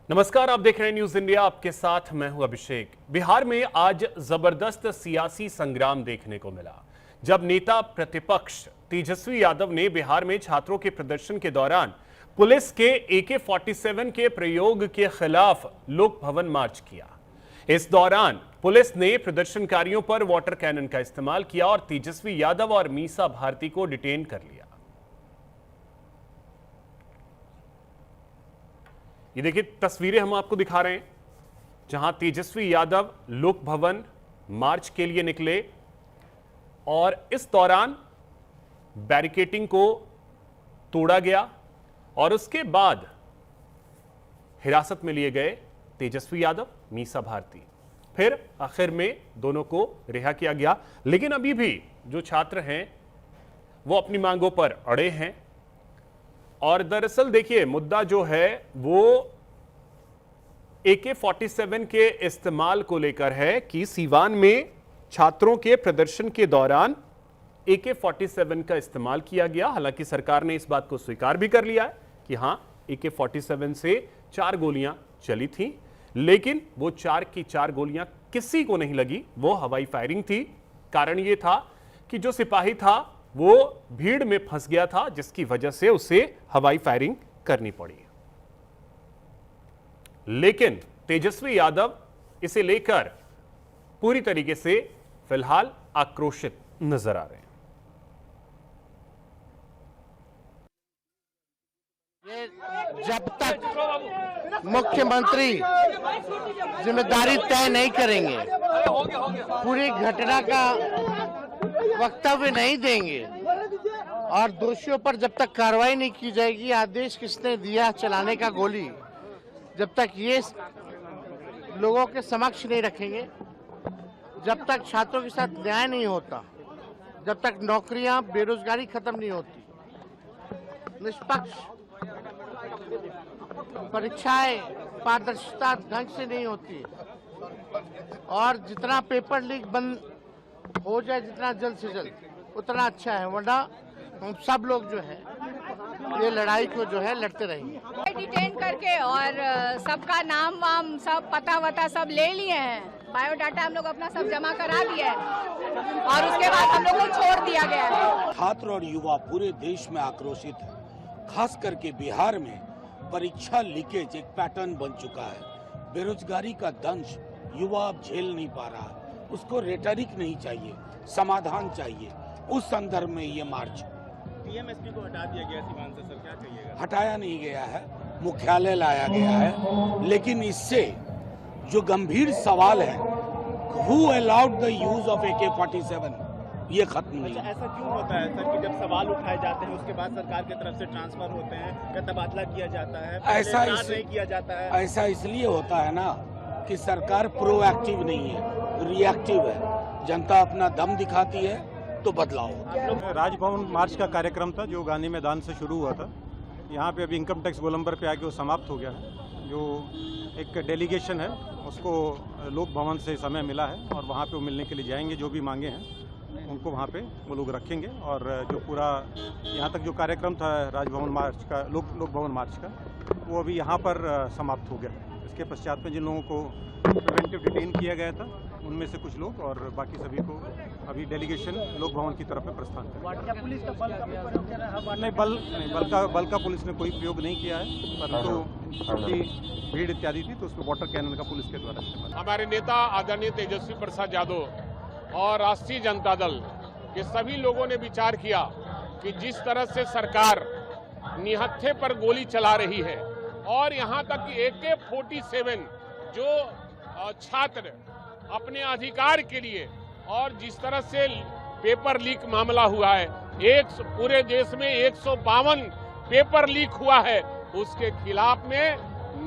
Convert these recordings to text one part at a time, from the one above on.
नमस्कार, आप देख रहे हैं न्यूज इंडिया। आपके साथ मैं हूं अभिषेक। बिहार में आज जबरदस्त सियासी संग्राम देखने को मिला जब नेता प्रतिपक्ष तेजस्वी यादव ने बिहार में छात्रों के प्रदर्शन के दौरान पुलिस के AK-47 के प्रयोग के खिलाफ लोक भवन मार्च किया। इस दौरान पुलिस ने प्रदर्शनकारियों पर वाटर कैनन का इस्तेमाल किया और तेजस्वी यादव और मीसा भारती को डिटेन कर लिया। ये देखिए तस्वीरें हम आपको दिखा रहे हैं जहां तेजस्वी यादव लोक भवन मार्च के लिए निकले और इस दौरान बैरिकेडिंग को तोड़ा गया और उसके बाद हिरासत में लिए गए तेजस्वी यादव, मीसा भारती। फिर आखिर में दोनों को रिहा किया गया, लेकिन अभी भी जो छात्र हैं वो अपनी मांगों पर अड़े हैं। और दरअसल देखिए मुद्दा जो है वो AK-47 के इस्तेमाल को लेकर है कि सीवान में छात्रों के प्रदर्शन के दौरान AK-47 का इस्तेमाल किया गया। हालांकि सरकार ने इस बात को स्वीकार भी कर लिया है कि हां, AK-47 से 4 गोलियां चली थी, लेकिन वो 4 की 4 गोलियां किसी को नहीं लगी, वो हवाई फायरिंग थी। कारण ये था कि जो सिपाही था वो भीड़ में फंस गया था, जिसकी वजह से उसे हवाई फायरिंग करनी पड़ी। लेकिन तेजस्वी यादव इसे लेकर पूरी तरीके से फिलहाल आक्रोशित नजर आ रहे हैं। जब तक मुख्यमंत्री जिम्मेदारी तय नहीं करेंगे, पूरी घटना का वक्तव्य नहीं देंगे और दोषियों पर जब तक कार्रवाई नहीं की जाएगी, आदेश किसने दिया चलाने का गोली, जब तक ये लोगों के समक्ष नहीं रखेंगे, जब तक छात्रों के साथ न्याय नहीं होता, जब तक नौकरियां, बेरोजगारी खत्म नहीं होती, निष्पक्ष परीक्षाएं पारदर्शिता ढंग से नहीं होती और जितना पेपर लीक बंद हो जाए जितना जल्द से जल्द उतना अच्छा है, वरना हम सब लोग जो है ये लड़ाई को जो है लड़ते रहेंगे। डिटेन करके और सबका नाम वाम सब पता वता सब ले लिए हैं, बायोडाटा हम लोग अपना सब जमा करा दिया है और उसके बाद हम लोग को छोड़ दिया गया है। छात्र और युवा पूरे देश में आक्रोशित है। खास करके बिहार में परीक्षा लीकेज एक पैटर्न बन चुका है। बेरोजगारी का दंश युवा अब झेल नहीं पा रहा है। उसको रेटरिक नहीं चाहिए, समाधान चाहिए। उस संदर्भ में ये मार्च। TMSP को हटा दिया गया सीवान से, सर क्या कहिएगा? हटाया नहीं गया है, मुख्यालय लाया गया है, लेकिन इससे जो गंभीर सवाल है, who allowed the use of AK-47, ये खत्म नहीं। अच्छा, ऐसा क्यों होता है सर कि जब सवाल उठाए जाते हैं उसके बाद सरकार की तरफ से ट्रांसफर होते हैं या तबादला किया जाता है, ऐसा नहीं किया जाता है? ऐसा इसलिए होता है ना कि सरकार प्रोएक्टिव नहीं है, रिएक्टिव है। जनता अपना दम दिखाती है तो बदलाव होता है। राजभवन मार्च का कार्यक्रम था जो गांधी मैदान से शुरू हुआ था। यहाँ पे अभी इनकम टैक्स गोलंबर पे आके वो समाप्त हो गया है। जो एक डेलीगेशन है उसको लोक भवन से समय मिला है और वहाँ पे वो मिलने के लिए जाएंगे। जो भी मांगे हैं उनको वहाँ पे वो लोग रखेंगे और जो पूरा यहाँ तक जो कार्यक्रम था राजभवन मार्च का, लोक भवन मार्च का, वो अभी यहाँ पर समाप्त हो गया। इसके पश्चात में जिन लोगों को प्रिवेंटिव डिटेन किया गया था उनमें से कुछ लोग और बाकी सभी को अभी डेलीगेशन लोक भवन की तरफ में प्रस्थान करेगा। पुलिस का बल का प्रयोग कर रहा है? नहीं, बल का पुलिस ने कोई प्रयोग नहीं किया है, परंतु क्योंकि भीड़ इत्यादि थी तो उसमें वाटर कैनन का पुलिस के द्वारा इस्तेमाल। हमारे नेता आदरणीय तेजस्वी प्रसाद यादव और राष्ट्रीय जनता दल के सभी लोगों ने विचार किया कि जिस तरह से सरकार निहत्थे पर गोली चला रही है और यहाँ तक कि AK-47 जो छात्र अपने अधिकार के लिए और जिस तरह से पेपर लीक मामला हुआ है, पूरे देश में 152 पेपर लीक हुआ है, उसके खिलाफ में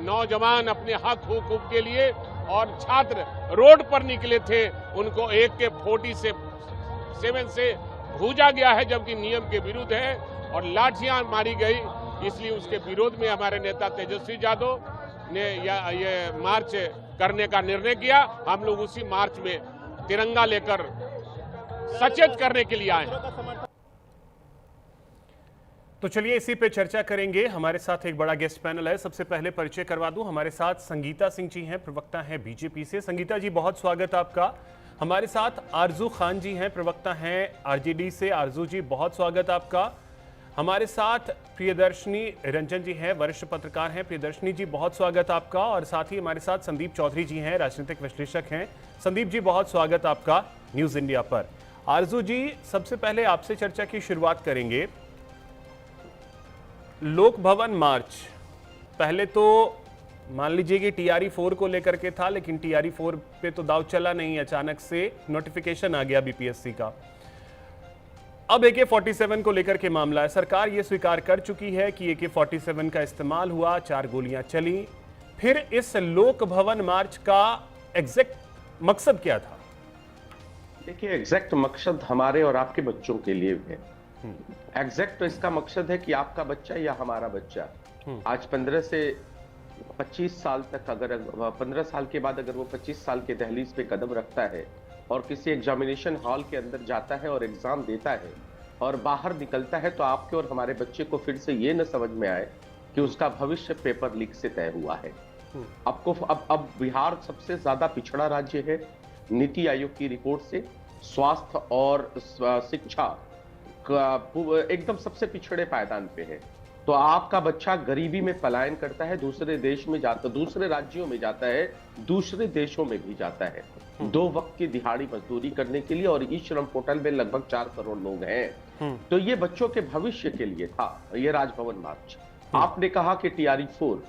नौजवान अपने हक हुकूक के लिए और छात्र रोड पर निकले थे, उनको AK-47 से भूजा गया है, जबकि नियम के विरुद्ध है और लाठियां मारी गई। इसलिए उसके विरोध में हमारे नेता तेजस्वी यादव ने ये मार्च करने का निर्णय किया। हम लोग उसी मार्च में तिरंगा लेकर सचेत करने के लिए आए हैं। तो चलिए इसी पे चर्चा करेंगे। हमारे साथ एक बड़ा गेस्ट पैनल है। सबसे पहले परिचय करवा दूं, हमारे साथ संगीता सिंह जी हैं, प्रवक्ता हैं बीजेपी से। संगीता जी बहुत स्वागत आपका। हमारे साथ आरजू खान जी हैं, प्रवक्ता हैं आरजेडी से। आरजू जी बहुत स्वागत आपका। हमारे साथ प्रियदर्शनी रंजन जी हैं, वरिष्ठ पत्रकार हैं। प्रियदर्शनी जी बहुत स्वागत आपका। और साथ ही हमारे साथ संदीप चौधरी जी हैं, राजनीतिक विश्लेषक हैं। संदीप जी बहुत स्वागत आपका न्यूज़ इंडिया पर। आरजू जी सबसे पहले आपसे चर्चा की शुरुआत करेंगे। लोक भवन मार्च पहले तो मान लीजिए कि टीआरई 4 को लेकर के था, लेकिन टीआरई 4 पे तो दाव चला नहीं, अचानक से नोटिफिकेशन आ गया बीपीएससी का। अब AK-47 को लेकर के मामला है। सरकार ये स्वीकार कर चुकी है कि AK-47 का इस्तेमाल हुआ, 4 गोलियां चली। फिर इस लोक भवन मार्च का एग्जैक्ट मकसद क्या था? देखिए, एग्जैक्ट मकसद हमारे और आपके बच्चों के लिए है। एग्जैक्ट इसका मकसद है कि आपका बच्चा या हमारा बच्चा आज 15 से 25 साल तक, अगर 15 साल के बाद अगर वो 25 साल के दहलीज पे कदम रखता है और किसी एग्जामिनेशन हॉल के अंदर जाता है और एग्जाम देता है और बाहर निकलता है, तो आपके और हमारे बच्चे को फिर से ये न समझ में आए कि उसका भविष्य पेपर लीक से तय हुआ है। अब बिहार सबसे ज्यादा पिछड़ा राज्य है। नीति आयोग की रिपोर्ट से स्वास्थ्य और शिक्षा एकदम सबसे पिछड़े पायदान पे है। तो आपका बच्चा गरीबी में पलायन करता है, दूसरे देश में जाता, दूसरे राज्यों में जाता है, दूसरे देशों में भी जाता है 2 वक्त की दिहाड़ी मजदूरी करने के लिए। और ई श्रम पोर्टल में लगभग 4 करोड़ लोग हैं। तो ये बच्चों के भविष्य के लिए था ये राजभवन मार्च। आपने कहा कि टीआरई 4,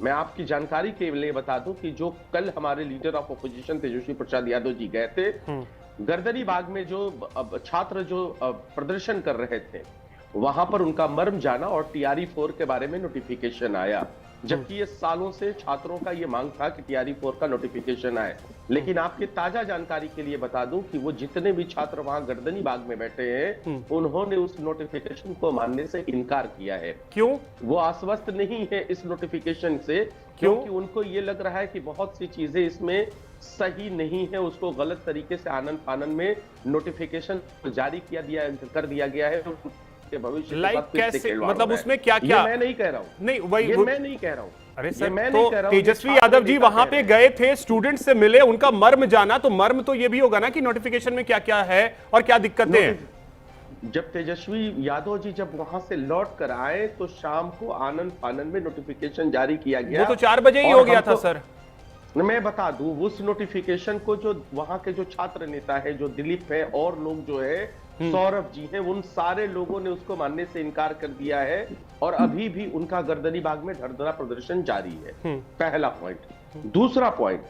मैं आपकी जानकारी के लिए बता दूं कि जो कल हमारे leader of opposition Tejashwi Prasad Yadav ji गए थे, गर्दनी बाग में जो छात्र जो प्रदर्शन कर रहे थे, वहां पर उनका मर्म जाना और टीआरई 4 के बारे में नोटिफिकेशन आया। जबकि ये सालों से छात्रों का ये मांग था कि टीआरई 4 का नोटिफिकेशन आए। लेकिन आपकी ताजा जानकारी के लिए बता दूं कि वो जितने भी छात्र वहां गर्दनी बाग में बैठे हैं, उन्होंने उस नोटिफिकेशन को मानने से इनकार किया है। क्यों? वो आश्वस्त नहीं है इस नोटिफिकेशन से, क्योंकि उनको ये लग रहा है कि बहुत सी चीजें इसमें सही नहीं है। उसको गलत तरीके से आनन फानन में नोटिफिकेशन जारी कर दिया गया है। भविष्य लाइक कैसे, मतलब उसमें क्या क्या? मैं नहीं कह रहा हूं, नहीं वही मैं नहीं कह रहा हूं। अरे सर, तो तेजस्वी यादव जी वहां पे गए थे, स्टूडेंट से मिले, उनका मर्म जाना, तो मर्म तो ये भी होगा ना कि नोटिफिकेशन में क्या क्या है और क्या दिक्कतें हैं। जब तेजस्वी यादव जी जब वहां से लौट कर आए तो शाम को आनंद फानन में नोटिफिकेशन जारी किया गया। वो तो 4 बजे ही हो गया था सर। मैं बता दूं, उस नोटिफिकेशन को जो वहां के जो छात्र नेता है, जो दिलीप है और लोग जो है सौरभ जी हैं, उन सारे लोगों ने उसको मानने से इनकार कर दिया है और अभी भी उनका गर्दनी बाग में धरधरा प्रदर्शन जारी है। पहला पॉइंट। दूसरा पॉइंट,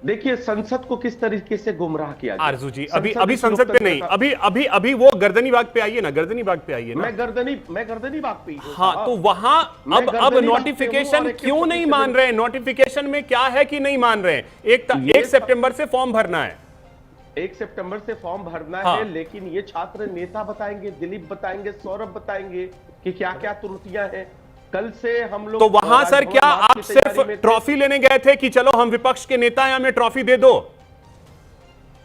देखिए संसद को किस तरीके से गुमराह किया गया। आरजू जी अभी संसद पे नहीं, अभी वो गर्दनी बाग पे आइए ना, गर्दनी बाग पे आइए ना। मैं गर्दनी बाग पे। हाँ, तो वहां अब नोटिफिकेशन क्यों नहीं मान रहे हैं? नोटिफिकेशन में क्या है कि नहीं मान रहे हैं? 1 सितंबर से फॉर्म भरना है। 1 सितंबर से फॉर्म भरना है, लेकिन ये छात्र नेता बताएंगे, दिलीप बताएंगे, सौरभ बताएंगे कि क्या क्या त्रुटियां हैं। कल से हम लोग, तो वहां सर क्या आप सिर्फ ट्रॉफी लेने गए थे कि चलो हम विपक्ष के नेता हैं, हमें ट्रॉफी दे दो?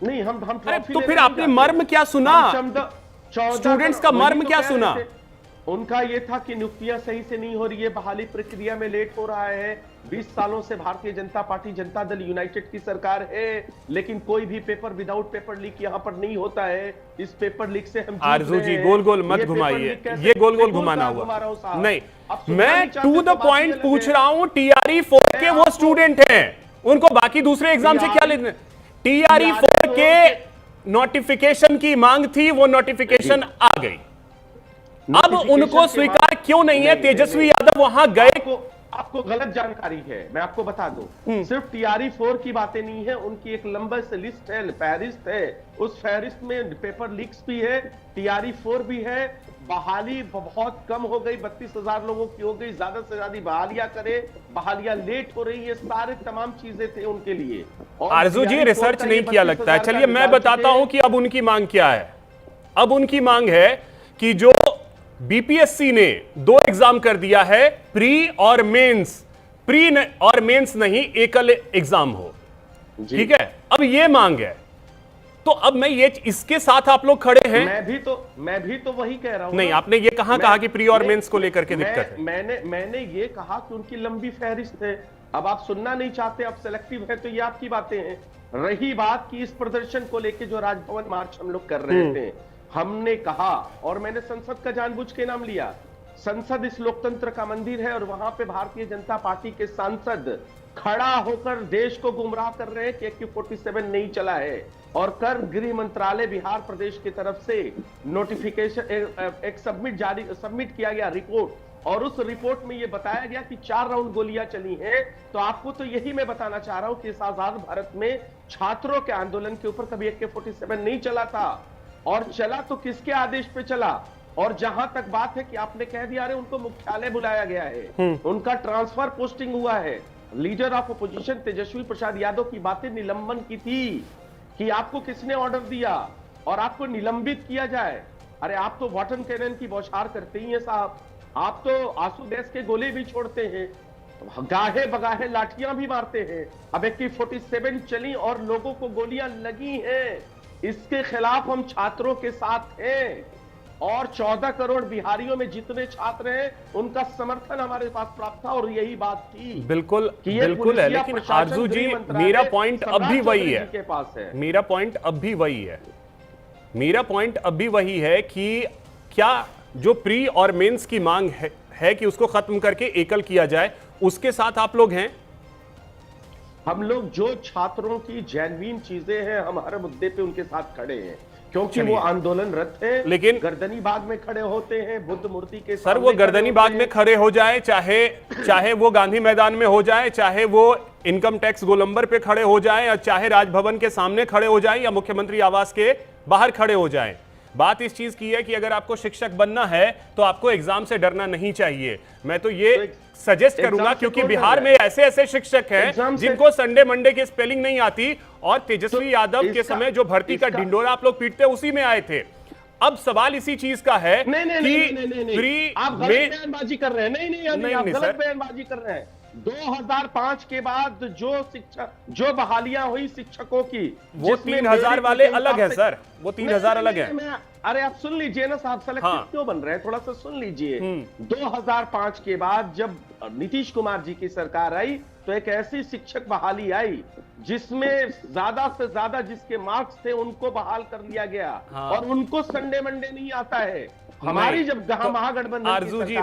नहीं, हम ट्रॉफी। तो फिर आपने मर्म क्या सुना? स्टूडेंट्स का मर्म क्या सुना? उनका यह था कि नियुक्तियां सही से नहीं हो रही है, बहाली प्रक्रिया में लेट हो रहा है। 20 सालों से भारतीय जनता पार्टी, जनता दल यूनाइटेड की सरकार है, लेकिन कोई भी पेपर विदाउट पेपर लीक यहां पर नहीं होता है। इस पेपर लीक से हम आरजू जी गोल गोल मत घुमाइए, ये गोल गोल घुमाना हुआ नहीं। मैं टू द पॉइंट पूछ रहा हूं। टीआरई 4 के वो स्टूडेंट हैं, उनको बाकी दूसरे एग्जाम से क्या लेना? टीआरई 4 के नोटिफिकेशन की मांग थी, वो नोटिफिकेशन आ गई। अब उनको स्वीकार क्यों नहीं है? तेजस्वी यादव वहां गए। आपको गलत जानकारी है, मैं आपको बता दूं। सिर्फ टीआरई 4 की बातें नहीं है, उनकी एक लंबा से लिस्ट है, फहरिस्त है। उस फहरिस्त में पेपर लीक्स भी है, टीआरई 4 भी है। बहाली बहुत कम हो गई, 32,000 लोगों की हो गई। ज्यादा से ज्यादा बहालियां करे, बहालियां लेट हो रही है, सारे तमाम चीजें थे उनके लिए। आरजू जी रिसर्च नहीं किया लगता है। चलिए मैं बताता हूं कि अब उनकी मांग क्या है। अब उनकी मांग है कि जो बीपीएससी ने 2 एग्जाम कर दिया है, प्री और मेंस नहीं, एकल एग्जाम हो। ठीक है, अब ये मांग है। तो अब मैं ये इसके साथ आप लोग खड़े हैं। मैं भी तो वही कह रहा हूं। नहीं, आपने ये कहा कि प्री और मेंस को लेकर के दिक्कत है। मैंने ये कहा कि उनकी लंबी फहरिस्त है। अब आप सुनना नहीं चाहते, आप सेलेक्टिव है, तो ये आपकी बातें हैं। रही बात कि इस प्रदर्शन को लेके जो राजभवन मार्च हम लोग कर रहे थे, हमने कहा, और मैंने संसद का जानबूझ के नाम लिया, संसद इस लोकतंत्र का मंदिर है और वहां पे भारतीय जनता पार्टी के सांसद खड़ा होकर देश को गुमराह कर रहे हैं कि AK-47 नहीं चला है, और कर गृह मंत्रालय बिहार प्रदेश की तरफ से नोटिफिकेशन एक सबमिट किया गया रिपोर्ट, और उस रिपोर्ट में यह बताया गया कि 4 राउंड गोलियां चली हैं। तो आपको तो यही मैं बताना चाह रहा हूं कि इस आजाद भारत में छात्रों के आंदोलन के ऊपर कभी AK-47 नहीं चला था, और चला तो किसके आदेश पे चला। और जहां तक बात है कि आपने कह दिया अरे उनको मुख्यालय बुलाया गया है, उनका ट्रांसफर पोस्टिंग हुआ है। Leader of opposition Tejashwi Prasad Yadav की बातें निलंबन की थी कि आपको किसने ऑर्डर दिया और आपको निलंबित किया जाए। अरे आप तो वाटर कैनन की बौछार करते ही हैं साहब, आप तो आंसू गैस के गोले भी छोड़ते हैं, गाहे बगाहे लाठियां भी मारते हैं। अब AK-47 चली और लोगों को गोलियां लगी हैं, इसके खिलाफ हम छात्रों के साथ हैं, और 14 करोड़ बिहारियों में जितने छात्र हैं उनका समर्थन हमारे पास प्राप्त था, और यही बात थी। बिल्कुल बिल्कुल है, लेकिन आरजू जी मेरा पॉइंट अब भी वही है, के पास है मेरा पॉइंट अब भी वही है, मेरा पॉइंट अब भी वही है कि क्या जो प्री और मेंस की मांग है कि उसको खत्म करके एकल किया जाए, उसके साथ आप लोग हैं? हम लोग जो छात्रों की जेन्युइन चीजें हैं, हम हर मुद्दे पे उनके साथ खड़े हैं, क्योंकि वो आंदोलनरत हैं। लेकिन गर्दनी बाग में खड़े होते हैं बुद्ध मूर्ति के सर, वो गर्दनी बाग में खड़े हो जाए, चाहे वो गांधी मैदान में हो जाए, चाहे वो इनकम टैक्स गोलंबर पे खड़े हो जाए, या चाहे राजभवन के सामने खड़े हो जाए, या मुख्यमंत्री आवास के बाहर खड़े हो जाए, बात इस चीज की है कि अगर आपको शिक्षक बनना है तो आपको एग्जाम से डरना नहीं चाहिए। मैं तो ये सजेस्ट करूंगा, क्योंकि बिहार में ऐसे ऐसे शिक्षक हैं जिनको संडे मंडे की स्पेलिंग नहीं आती, और तेजस्वी यादव के समय जो भर्ती का डिंडोरा आप लोग पीटते उसी में आए थे। अब सवाल इसी चीज का है कि प्री आप गलत बयानबाजी कर रहे हैं। नहीं, आप गलत बयानबाजी कर रहे हैं। 2005 के बाद जो बहालियां हुई शिक्षकों की, वो 3000 वाले अलग है सर, वो 3000 अलग है। अरे आप सुन लीजिए ना साहब, सेलेक्टिव क्यों बन रहे हैं, थोड़ा सा सुन लीजिए। 2005 के बाद जब नीतीश कुमार जी की सरकार आई, तो एक ऐसी शिक्षक बहाली आई जिसमें ज्यादा से ज्यादा जिसके मार्क्स थे उनको बहाल कर लिया गया, और उनको संडे मंडे नहीं आता है। हमारी जब तो महागठबंधन आरजू जी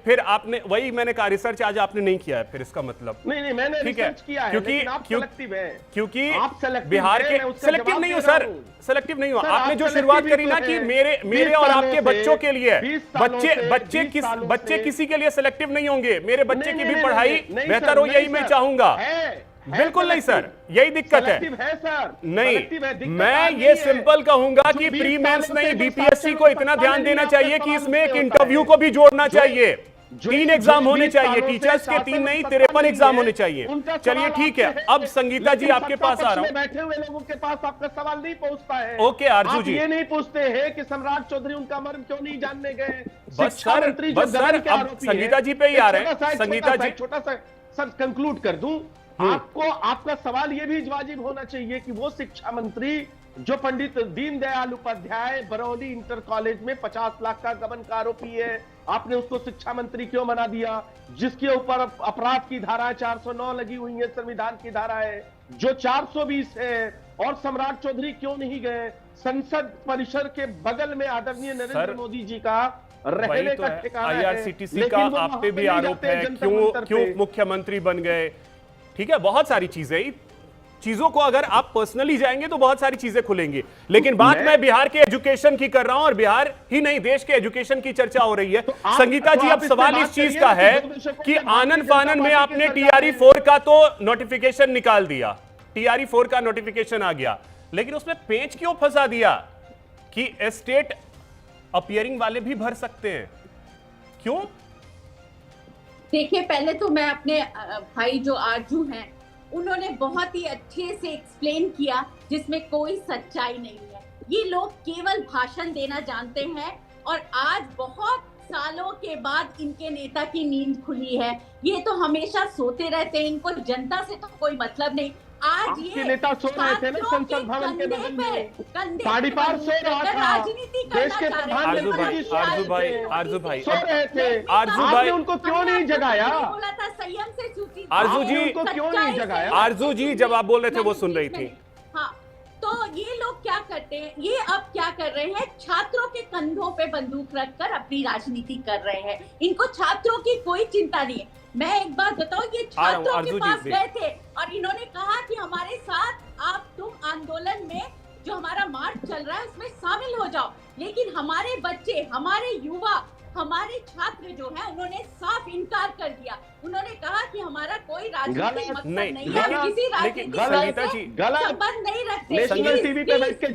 फिर आपने वही मैंने कहा, रिसर्च आज आपने नहीं किया है, फिर इसका मतलब नहीं मैंने रिसर्च किया है, लेकिन आप सेलेक्टिव हैं, क्योंकि आप बिहार के सेलेक्टिव नहीं हो सर, सेलेक्टिव नहीं हो। आपने जो शुरुआत करी ना कि मेरे और आपके बच्चों के लिए, बच्चे किसी के लिए सेलेक्टिव नहीं होंगे, मेरे बच्चे की भी पढ़ाई बेहतर हो, यही मैं चाहूंगा। बिल्कुल नहीं सर, यही दिक्कत है सर। नहीं, मैं ये सिंपल कहूंगा कि प्री मेंस नहीं, बीपीएससी को इतना ध्यान देना चाहिए कि इसमें एक इंटरव्यू को भी जोड़ना चाहिए। 3 एग्जाम होने चाहिए, टीचर्स के 3 नहीं 53 एग्जाम होने चाहिए। चलिए ठीक है, अब संगीता जी आपके पास आ रहा हूं। बैठे हुए लोगों के पास आपका सवाल नहीं पहुंचता है। ओके आरजू जी, ये नहीं पूछते हैं कि सम्राट चौधरी उनका मर्म क्यों नहीं जानने गए। बस सर, अब संगीता जी पे ही आ रहे हैं। संगीता जी, छोटा सा सर कंक्लूड कर दूं, आपको आपका सवाल यह भी वाजिब होना चाहिए कि वो शिक्षा मंत्री जो पंडित दीनदयाल उपाध्याय बरौली इंटर कॉलेज में 50 लाख का गबन का आरोपी है, आपने उसको शिक्षा मंत्री क्यों बना दिया, जिसके ऊपर अपराध की धारा 409 लगी हुई है, संविधान की धारा है जो 420 है, और सम्राट चौधरी क्यों नहीं गए संसद परिसर के बगल में आदरणीय नरेंद्र मोदी जी का रहने का ठिकाना है। IRCTC का आप पे भी आरोप है, क्यों मुख्यमंत्री बन गए। ठीक है, बहुत सारी चीजों को अगर आप पर्सनली जाएंगे तो बहुत सारी चीजें खुलेंगी, लेकिन बात मैं बिहार के एजुकेशन की कर रहा हूं, और बिहार ही नहीं देश के एजुकेशन की चर्चा हो रही है। संगीता जी, अब सवाल इस चीज का है कि आनन फानन में आपने TRE-4 का तो नोटिफिकेशन निकाल दिया, TRE-4 का नोटिफिकेशन आ गया, लेकिन उसमें पेच क्यों फंसा दिया कि एस्टेट अपीयरिंग वाले भी भर सकते हैं, क्यों? देखिए, पहले तो मैं अपने भाई जो आरजू हैं उन्होंने बहुत ही अच्छे से एक्सप्लेन किया, जिसमें कोई सच्चाई नहीं है। ये लोग केवल भाषण देना जानते हैं, और आज बहुत सालों के बाद इनके नेता की नींद खुली है। ये तो हमेशा सोते रहते हैं, इनको जनता से तो कोई मतलब नहीं। आज आपके ये नेता सो रहे थे ना संसद भवन के बगल में, गाड़ी पार सो रहा था, देश के प्रधानमंत्री जी आरजू भाई सो रहे थे, आरजू आपने भाई उनको क्यों नहीं जगाया? बोला था संयम से सूची, आरजू जी उनको क्यों नहीं जगाया? आरजू जी जब आप बोल रहे थे वो सुन रही थी। हाँ, तो ये लोग क्या करते हैं, ये अब क्या कर रहे हैं, छात्रों के कंधों पे बंदूक रखकर अपनी राजनीति कर रहे हैं। इनको छात्रों की कोई चिंता नहीं है। मैं एक बात बताऊं, ये छात्रों के पास गए थे और इन्होंने कहा कि हमारे साथ तुम आंदोलन में जो हमारा मार्च चल रहा है उसमें शामिल हो जाओ। लेकिन हमारे बच्चे, हमारे युवा, हमारे छात्र जो हैं उन्होंने साफ इनकार कर दिया। उन्होंने कहा कि हमारा कोई राजनीतिक मकसद नहीं है, किसी राजनीतिक संगीता जी संबंध नहीं रखते। नेशनल टीवी पे बैठ के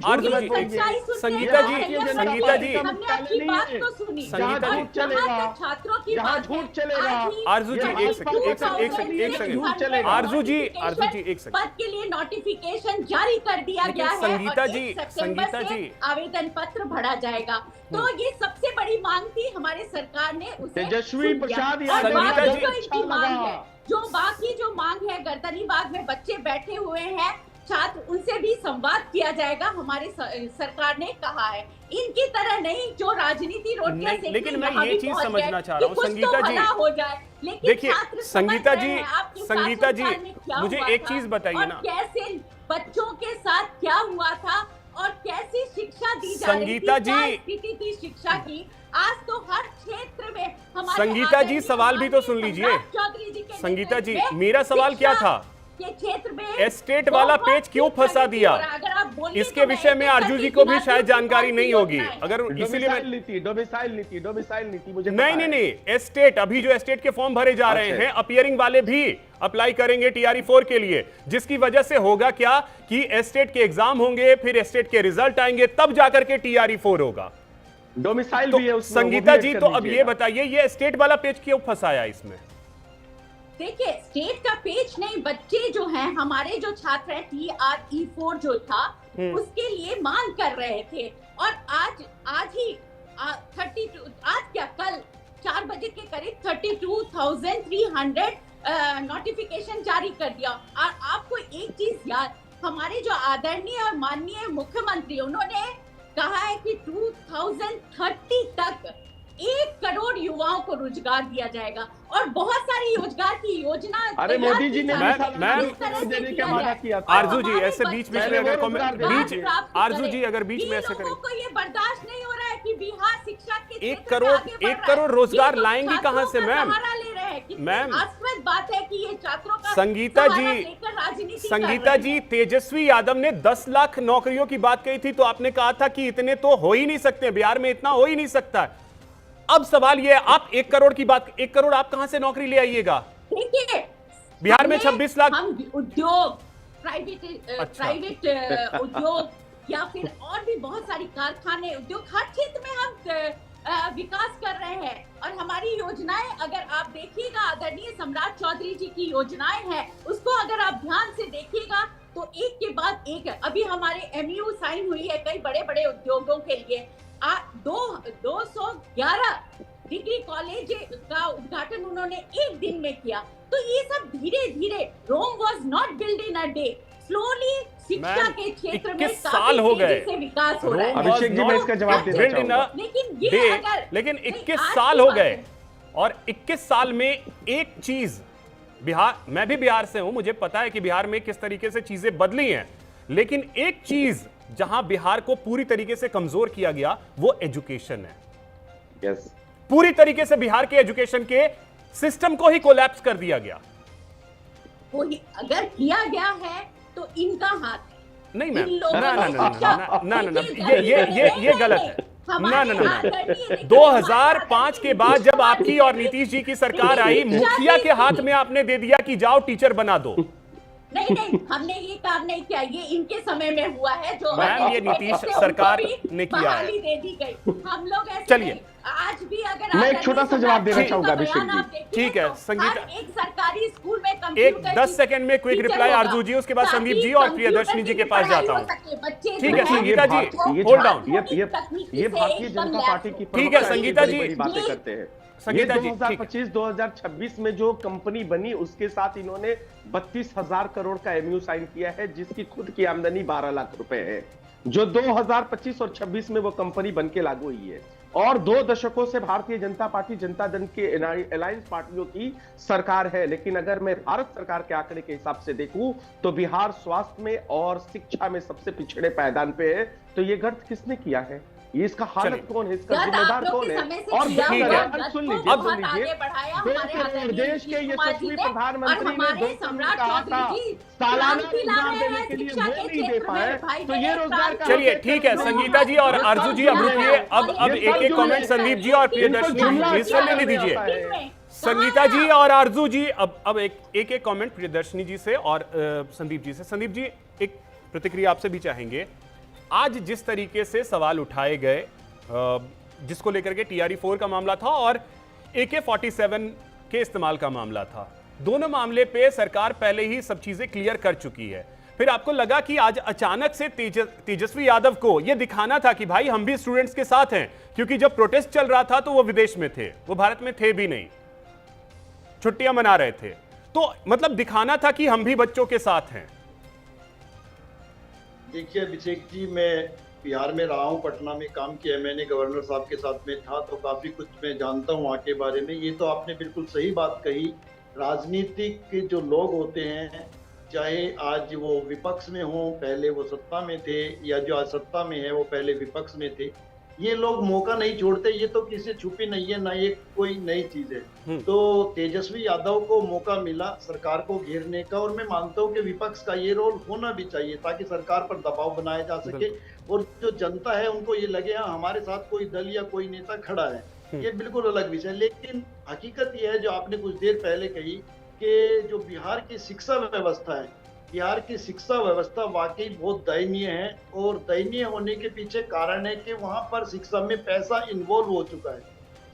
संगीता जी हमने आपकी बात तो सुनी, संगीता जी चलेगा, छात्रों की जहाँ बात झूठ चलेगा। आरजू जी एक सेकंड आरजू जी एक सेकंड पद के लिए नोटिफिकेशन जारी कर दिया गया है। संगीता और जी, 1 सितंबर संगीता से जी। आवेदन पत्र भरा जाएगा। तो ये सबसे बड़ी मांग थी, हमारे सरकार ने उसे तेजस्वी सुन लिया। प्रसाद और यादव संगीता बाकी जी, जो इनकी मांग है, जो बाकी जो मांग है, गर्दनी बाग में बच्चे बैठे हुए हैं छात्र, उनसे भी संवाद किया जाएगा, हमारे सरकार ने कहा है। इनकी तरह नहीं जो राजनीति रोटियां सेकने लेकिन मैं यहाँ ये भी चीज पहुंच समझना गए चाह रहा हूँ कि कुछ संगीता तो जी। भला हो जाए। लेकिन देखिए छात्र समझ संगीता रहे जी, हैं आपके संगीता जी शासन काल में क्या मुझे हुआ एक था चीज बताइए और ना, कैसे बच्चों के साथ क्या हुआ था और कैसी शिक्षा दी जा रही थी, संगीता जी, क्या स्थिति थी शिक्षा की। आज तो हर क्षेत्र में हमारे संगीता जी, आदरणीय सवाल भी तो सुन माननीय लीजिए। सम्राट चौधरी जी के संगीता जी, नेतृत्व में मेरा सवाल क्या शिक्षा था? के क्षेत्र में एस्टेट वाला बहुत पेज क्यों फंसा प्रगति दिया? हो रहा है। अगर आप बोलिए इसके तो मैं विषय में एक आरजू जी एक को भी गिनाती शायद हूँ जानकारी कौन नहीं सी होगी। योजनाएं। अगर इसीलिए मैं डोमिसाइल नीति मुझे पता नहीं है। नहीं एस्टेट, अभी जो एस्टेट के फॉर्म भरे जा रहे अच्छा। हैं, अपीयरिंग वाले भी अप्लाई करेंगे TRE4 के लिए, जिसकी वजह से होगा क्या कि एस्टेट के एग्जाम होंगे, फिर एस्टेट के रिजल्ट आएंगे, तब जाकर के TRE4 होगा। डोमिसाइल तो भी है उसमें, वो संगीता भी जी ऐड तो कर अब ये लीजिएगा। बताइए, ये एस्टेट वाला पेज क्यों फंसाया इसमें? देखिए, स्टेट का पेज नहीं, बच्चे जो हैं, हमारे जो छात्र हैं, TRE4 जो था उसके लिए मांग कर रहे थे। और आज ही 32, आज क्या, कल 4 बजे के करीब 32,300 नोटिफिकेशन जारी कर दिया। और आपको एक चीज याद, हमारे जो आदरणीय और माननीय मुख्यमंत्री, उन्होंने कहा है कि 2030 तक 1 करोड़ युवाओं को रोजगार दिया जाएगा और बहुत सारी रोजगार की योजना। अरे मोदी जी ने देने का वादा किया था। आरजू जी ऐसे बीच में अगर आरजू जी अगर बीच में ऐसे करें, लोगों को ये बर्दाश्त नहीं हो रहा है कि बिहार शिक्षा के 1 करोड़ रोजगार लाएंगी कहां से मैम? मैम, आस्पद बात है कि ये छात्रों का संगीता सहारा जी, लेकर राजनीति संगीता कर रहे जी, हैं। तेजस्वी यादव ने 10 लाख नौकरियों की बात कही थी, तो आपने कहा था कि इतने तो हो ही नहीं सकते, बिहार में इतना हो ही नहीं सकता। अब सवाल ये है, आप 1 करोड़ की बात, 1 करोड़ आप कहां से नौकरी ले आइएगा? देखिए, बिहार में 26 लाख हम उद्योग, अच्छा। प्राइवेट उद्योग या फिर और भी बहुत सारी कारखाने, उद्योग, हर क्षेत्र में हम विकास कर रहे हैं। और हमारी योजनाएं अगर आप देखिएगा, आदरणीय सम्राट चौधरी जी की योजनाएं हैं, उसको अगर आप ध्यान से देखिएगा तो एक के बाद एक है। अभी हमारे MOU साइन हुई है कई बड़े बड़े उद्योगों के लिए। 211 डिग्री कॉलेज का उद्घाटन उन्होंने एक दिन में किया। तो ये सब धीरे धीरे, Rome was not build in a day, slowly शिक्षा के क्षेत्र में 21 साल हो गए, से विकास हो रहा है। अभिषेक जी, मैं इसका जवाब देना चाहूंगा। लेकिन ये अगर, लेकिन 21 आज साल की हो बात गए है। और 21 साल में एक चीज, बिहार, मैं भी बिहार से हूं, मुझे पता है कि बिहार में किस तरीके से चीजें बदली हैं, लेकिन एक चीज जहां बिहार को पूरी तरीके से कमजोर किया गया वो एजुकेशन है। यस, पूरी तरीके से बिहार के एजुकेशन के सिस्टम को ही कोलैप्स कर दिया गया। वो अगर किया गया है तो इनका हाथ है। नहीं मैम, इन लोगों ना ना ने ना शिक्षा- ना ना ना ना, देखिए, ये गलत है। ना हमारे ना ना, आदरणीय देखिए, 2005 के बाद जब आपकी और नीतीश जी की सरकार आई, मुखिया के हाथ में आपने दे दिया कि जाओ टीचर बना दो। नहीं, हमने ये काम नहीं किया, ये इनके समय में हुआ है। जो मैम, ये नीतीश उनको सरकार भी ने किया है। बहाली दे दी गई। हम लोग ऐसे चलिए। नहीं। आज भी अगर मैं एक छोटा सा जवाब देना आदरणीय चाहूंगा सम्राट अभिषेक जी। आप देखिए ठीक है, तो संगीता, हर एक सरकारी स्कूल में एक कंप्यूटर 10 सेकंड में क्विक टीचर रिप्लाई होगा, आरजू जी, उसके बाद ताकि संदीप जी और कंप्यूटर प्रियदर्शनी जी की के पास पढ़ाई जाता हो हूं। सके। बच्चे ठीक जो है हैं, संगीता जी, वो होल्ड डाउन। आधुनिक ये तकनीकी ये से भारतीय एकदम जनता लैस पार्टी की हो। ठीक है प्रमुख संगीता बड़ी जी, बड़ी बातें करते हैं। संगीता जी, 2025-2026 में जो कंपनी बनी उसके साथ इन्होंने 32,000 करोड़ का एमयू साइन किया है, जिसकी खुद की आमदनी 12 लाख रुपए है, जो 2025 और 26 में वो कंपनी बनके लागू हुई है। और 2 दशकों से भारतीय जनता पार्टी जनता दल के अलायंस पार्टियों की सरकार है। लेकिन अगर मैं भारत सरकार के आंकड़े के हिसाब से देखूं तो बिहार स्वास्थ्य में और शिक्षा में सबसे पिछड़े पायदान पे है। तो ये गर्त किसने किया है? ये इसका हालत कौन है? इसका जिम्मेदार कौन है? और सुन लीजिए, देश के यशस्वी प्रधानमंत्री ने कहा था सालाना एग्जाम देने के लिए वो नहीं दे पाए, तो ये रोजगार का। चलिए ठीक है संगीता जी और आरजू जी, अब रुकिए, अब एक कमेंट संदीप जी और प्रियदर्शनी जी से लेने दीजिए। संगीता जी और आरजू जी, अब एक कमेंट प्रियदर्शनी जी से और संदीप जी से। संदीप जी, एक प्रतिक्रिया आपसे भी चाहेंगे। आज जिस तरीके से सवाल उठाए गए, जिसको लेकर के TRE-4 का मामला था और AK-47 के इस्तेमाल का मामला था, दोनों मामले पे सरकार पहले ही सब चीजें क्लियर कर चुकी है। फिर आपको लगा कि आज अचानक से तेजस्वी यादव को यह दिखाना था कि भाई हम भी स्टूडेंट्स के साथ हैं, क्योंकि जब प्रोटेस्ट चल रहा था तो वो विदेश में थे, वो भारत में थे भी नहीं, छुट्टियां मना रहे थे, तो मतलब दिखाना था कि हम भी बच्चों के साथ हैं। देखिए अभिषेक जी, मैं बिहार में रहा हूँ, पटना में काम किया मैंने, गवर्नर साहब के साथ में था, तो काफी कुछ मैं जानता हूँ वहाँ के बारे में। ये तो आपने बिल्कुल सही बात कही। राजनीतिक के जो लोग होते हैं, चाहे आज वो विपक्ष में हो, पहले वो सत्ता में थे, या जो आज सत्ता में है वो पहले विपक्ष में थे, ये लोग मौका नहीं छोड़ते। ये तो किसी छुपी नहीं है, ना ये कोई नई चीज है। तो तेजस्वी यादव को मौका मिला सरकार को घेरने का, और मैं मानता हूँ कि विपक्ष का ये रोल होना भी चाहिए ताकि सरकार पर दबाव बनाया जा सके और जो जनता है उनको ये लगे हाँ हमारे साथ कोई दल या कोई नेता खड़ा है। ये बिल्कुल अलग विषय। लेकिन हकीकत ये है जो आपने कुछ देर पहले कही कि जो बिहार की शिक्षा व्यवस्था है, बिहार की शिक्षा व्यवस्था वाकई बहुत दयनीय है, और दयनीय होने के पीछे कारण है कि वहां पर शिक्षा में पैसा इन्वॉल्व हो चुका है।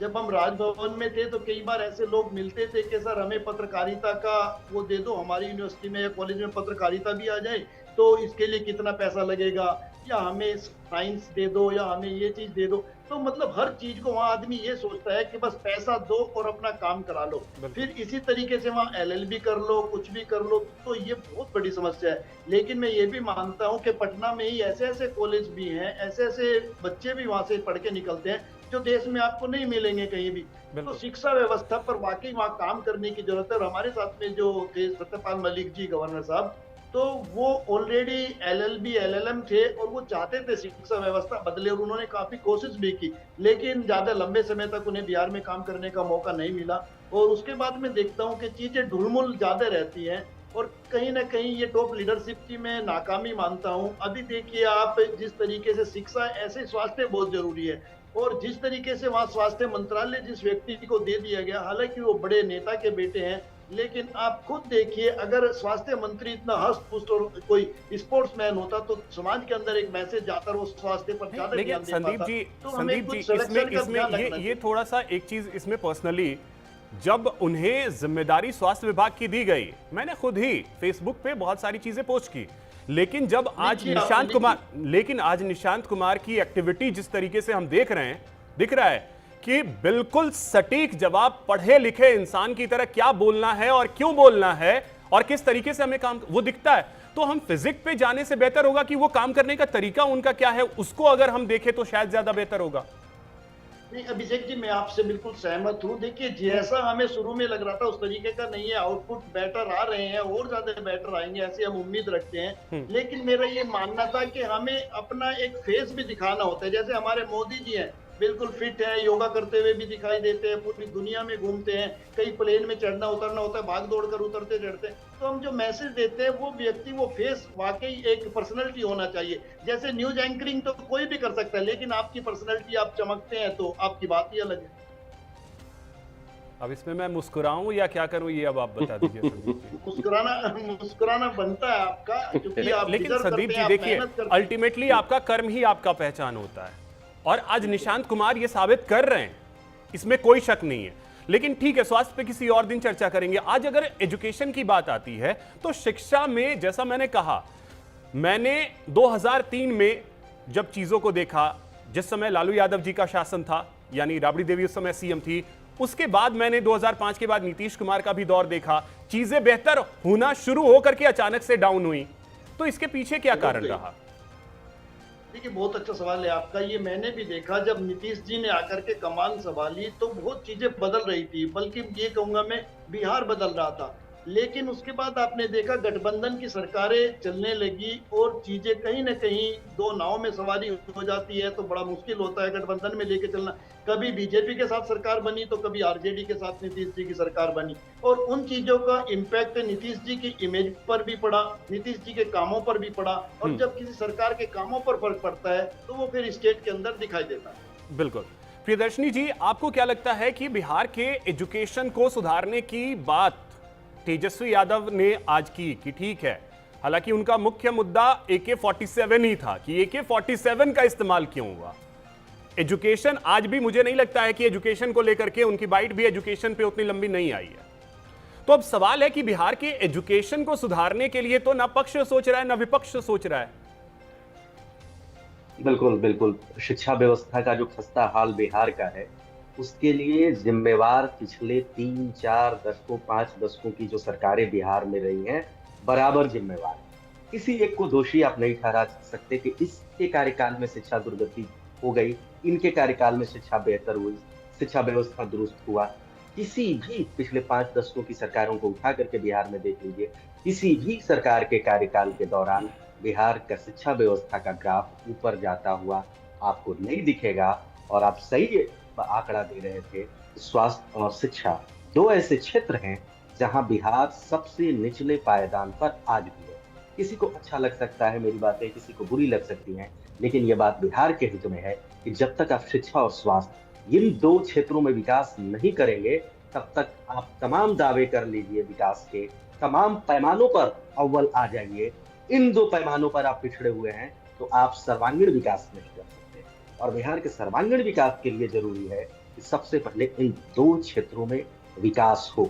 जब हम राजभवन में थे तो कई बार ऐसे लोग मिलते थे कि सर हमें पत्रकारिता का वो दे दो, हमारी यूनिवर्सिटी में या कॉलेज में पत्रकारिता भी आ जाए, तो इसके लिए कितना पैसा लगेगा, या हमें साइंस दे दो, या हमें ये चीज दे दो। तो मतलब हर चीज को वहाँ आदमी ये सोचता है कि बस पैसा दो और अपना काम करा लो, फिर इसी तरीके से वहाँ LLB कर लो, कुछ भी कर लो। तो ये बहुत बड़ी समस्या है। लेकिन मैं ये भी मानता हूँ कि पटना में ही ऐसे ऐसे कॉलेज भी हैं, ऐसे ऐसे बच्चे भी वहाँ से पढ़ के निकलते हैं जो देश में आपको नहीं मिलेंगे कहीं भी। तो शिक्षा व्यवस्था पर वाकई वहाँ काम करने की जरूरत है। और हमारे साथ में जो थे सत्यपाल मलिक जी गवर्नर साहब, तो वो ऑलरेडी LLB LLM थे और वो चाहते थे शिक्षा व्यवस्था बदले, और उन्होंने काफी कोशिश भी की, लेकिन ज्यादा लंबे समय तक उन्हें बिहार में काम करने का मौका नहीं मिला। और उसके बाद मैं देखता हूँ कि चीजें ढुलमुल ज्यादा रहती हैं, और कहीं ना कहीं ये टॉप लीडरशिप की मैं नाकामी मानता हूँ। अभी देखिए आप, जिस तरीके से शिक्षा, ऐसे स्वास्थ्य बहुत जरूरी है, और जिस तरीके से वहाँ स्वास्थ्य मंत्रालय जिस व्यक्ति को दे दिया गया, हालांकि वो बड़े नेता के बेटे हैं, लेकिन आप खुद देखिए अगर स्वास्थ्य मंत्री इतना हस्त पुष्ट और कोई स्पोर्ट्समैन होता तो समाज के अंदर एक मैसेज जाता और वो स्वास्थ्य पर ज्यादा ध्यान दे पाता। संदीप जी इसमें ये थोड़ा सा एक चीज इसमें पर्सनली, जब उन्हें जिम्मेदारी स्वास्थ्य विभाग की दी गई, मैंने खुद ही फेसबुक पे बहुत सारी चीजें पोस्ट की, लेकिन जब आज निशांत कुमार की एक्टिविटी जिस तरीके से हम देख रहे हैं, दिख रहा है कि बिल्कुल सटीक जवाब पढ़े लिखे इंसान की तरह क्या बोलना है और क्यों बोलना है और किस तरीके से हमें काम, वो दिखता है। तो हम फिजिक्स पे जाने से बेहतर होगा कि वो काम करने का तरीका उनका क्या है, उसको अगर हम देखें तो शायद ज्यादा बेहतर होगा। नहीं अभिषेक जी, मैं आपसे बिल्कुल सहमत हूँ। देखिए जैसा हमें शुरू में लग रहा था उस तरीके का नहीं है, आउटपुट बेटर आ रहे हैं और ज्यादा बेटर आएंगे ऐसी हम उम्मीद रखते हैं। लेकिन मेरा ये मानना था कि हमें अपना एक फेस भी दिखाना होता है। जैसे हमारे मोदी जी हैं, बिल्कुल फिट है, योगा करते हुए भी दिखाई देते हैं, पूरी दुनिया में घूमते हैं, कई प्लेन में चढ़ना उतरना होता है, भाग दौड़ कर उतरते चढ़ते हैं। तो हम जो मैसेज देते हैं वो व्यक्ति, वो फेस वाकई एक पर्सनैलिटी होना चाहिए। जैसे न्यूज एंकरिंग तो कोई भी कर सकता है, लेकिन आपकी पर्सनैलिटी, आप चमकते हैं तो आपकी बात ही अलग है। अब इसमें मैं मुस्कुराऊं या क्या करूं, ये अब आप बता दीजिए। मुस्कुराना बनता है आपका, क्योंकि आप लेकिन संदीप जी देखिए, अल्टीमेटली आपका कर्म ही आपका पहचान होता है, और आज निशांत कुमार ये साबित कर रहे हैं, इसमें कोई शक नहीं है। लेकिन ठीक है, स्वास्थ्य पे किसी और दिन चर्चा करेंगे। आज अगर एजुकेशन की बात आती है तो शिक्षा में, जैसा मैंने कहा, मैंने 2003 में जब चीजों को देखा, जिस समय लालू यादव जी का शासन था, यानी राबड़ी देवी उस समय सीएम थी, उसके बाद मैंने 2005 के बाद नीतीश कुमार का भी दौर देखा, चीजें बेहतर होना शुरू होकर के अचानक से डाउन हुई। तो इसके पीछे क्या कारण रहा? देखिए, बहुत अच्छा सवाल है आपका। ये मैंने भी देखा, जब नीतीश जी ने आकर के कमान संभाली तो बहुत चीजें बदल रही थी, बल्कि ये कहूंगा मैं बिहार बदल रहा था। लेकिन उसके बाद आपने देखा गठबंधन की सरकारें चलने लगी और चीजें कहीं ना कहीं दो नाव में सवारी हो जाती है तो बड़ा मुश्किल होता है गठबंधन में लेके चलना। कभी बीजेपी के साथ सरकार बनी तो कभी आरजेडी के साथ नीतीश जी की सरकार बनी, और उन चीजों का इम्पैक्ट नीतीश जी की इमेज पर भी पड़ा, नीतीश जी के कामों पर भी पड़ा। और जब किसी सरकार के कामों पर फर्क पड़ता है तो वो फिर स्टेट के अंदर दिखाई देता है। बिल्कुल। प्रियदर्शनी जी, आपको क्या लगता है कि बिहार के एजुकेशन को सुधारने की बात तेजस्वी यादव ने आज की कि ठीक है, हालांकि उनका मुख्य मुद्दा AK-47 ही था कि AK-47 का इस्तेमाल क्यों हुआ? एजुकेशन आज भी मुझे नहीं लगता है कि एजुकेशन को लेकर के उनकी बाइट भी एजुकेशन पे उतनी लंबी नहीं आई है। तो अब सवाल है कि बिहार के एजुकेशन को सुधारने के लिए तो ना पक्ष सोच रहा है ना विपक्ष सोच रहा है। बिल्कुल बिल्कुल, शिक्षा व्यवस्था का जो खस्ता हाल बिहार का है उसके लिए जिम्मेवार पिछले 3-4 दशकों 5 दशकों की जो सरकारें बिहार में रही हैं बराबर जिम्मेवार। किसी एक को दोषी आप नहीं ठहरा सकते कि इसके कार्यकाल में शिक्षा दुर्गति हो गई, इनके कार्यकाल में शिक्षा बेहतर हुई, शिक्षा व्यवस्था दुरुस्त हुआ। किसी भी पिछले 5 दशकों की सरकारों को उठा करके बिहार में देख लीजिए, किसी भी सरकार के कार्यकाल के दौरान बिहार का शिक्षा व्यवस्था का ग्राफ ऊपर जाता हुआ आपको नहीं दिखेगा। और आप सही आंकड़ा दे रहे थे, स्वास्थ्य और शिक्षा दो ऐसे क्षेत्र हैं जहां बिहार सबसे निचले पायदान पर आज भी है। किसी को अच्छा लग सकता है मेरी बातें, किसी को बुरी लग सकती हैं, लेकिन यह बात बिहार के हित में है कि जब तक आप शिक्षा और स्वास्थ्य इन दो क्षेत्रों में विकास नहीं करेंगे तब तक आप तमाम दावे कर लीजिए विकास के, तमाम पैमानों पर अव्वल आ जाइए, इन दो पैमानों पर आप पिछड़े हुए हैं तो आप सर्वांगीण विकास नहीं कर सकते। और बिहार के सर्वांगीण विकास के लिए जरूरी है कि सबसे पहले इन दो क्षेत्रों में विकास हो,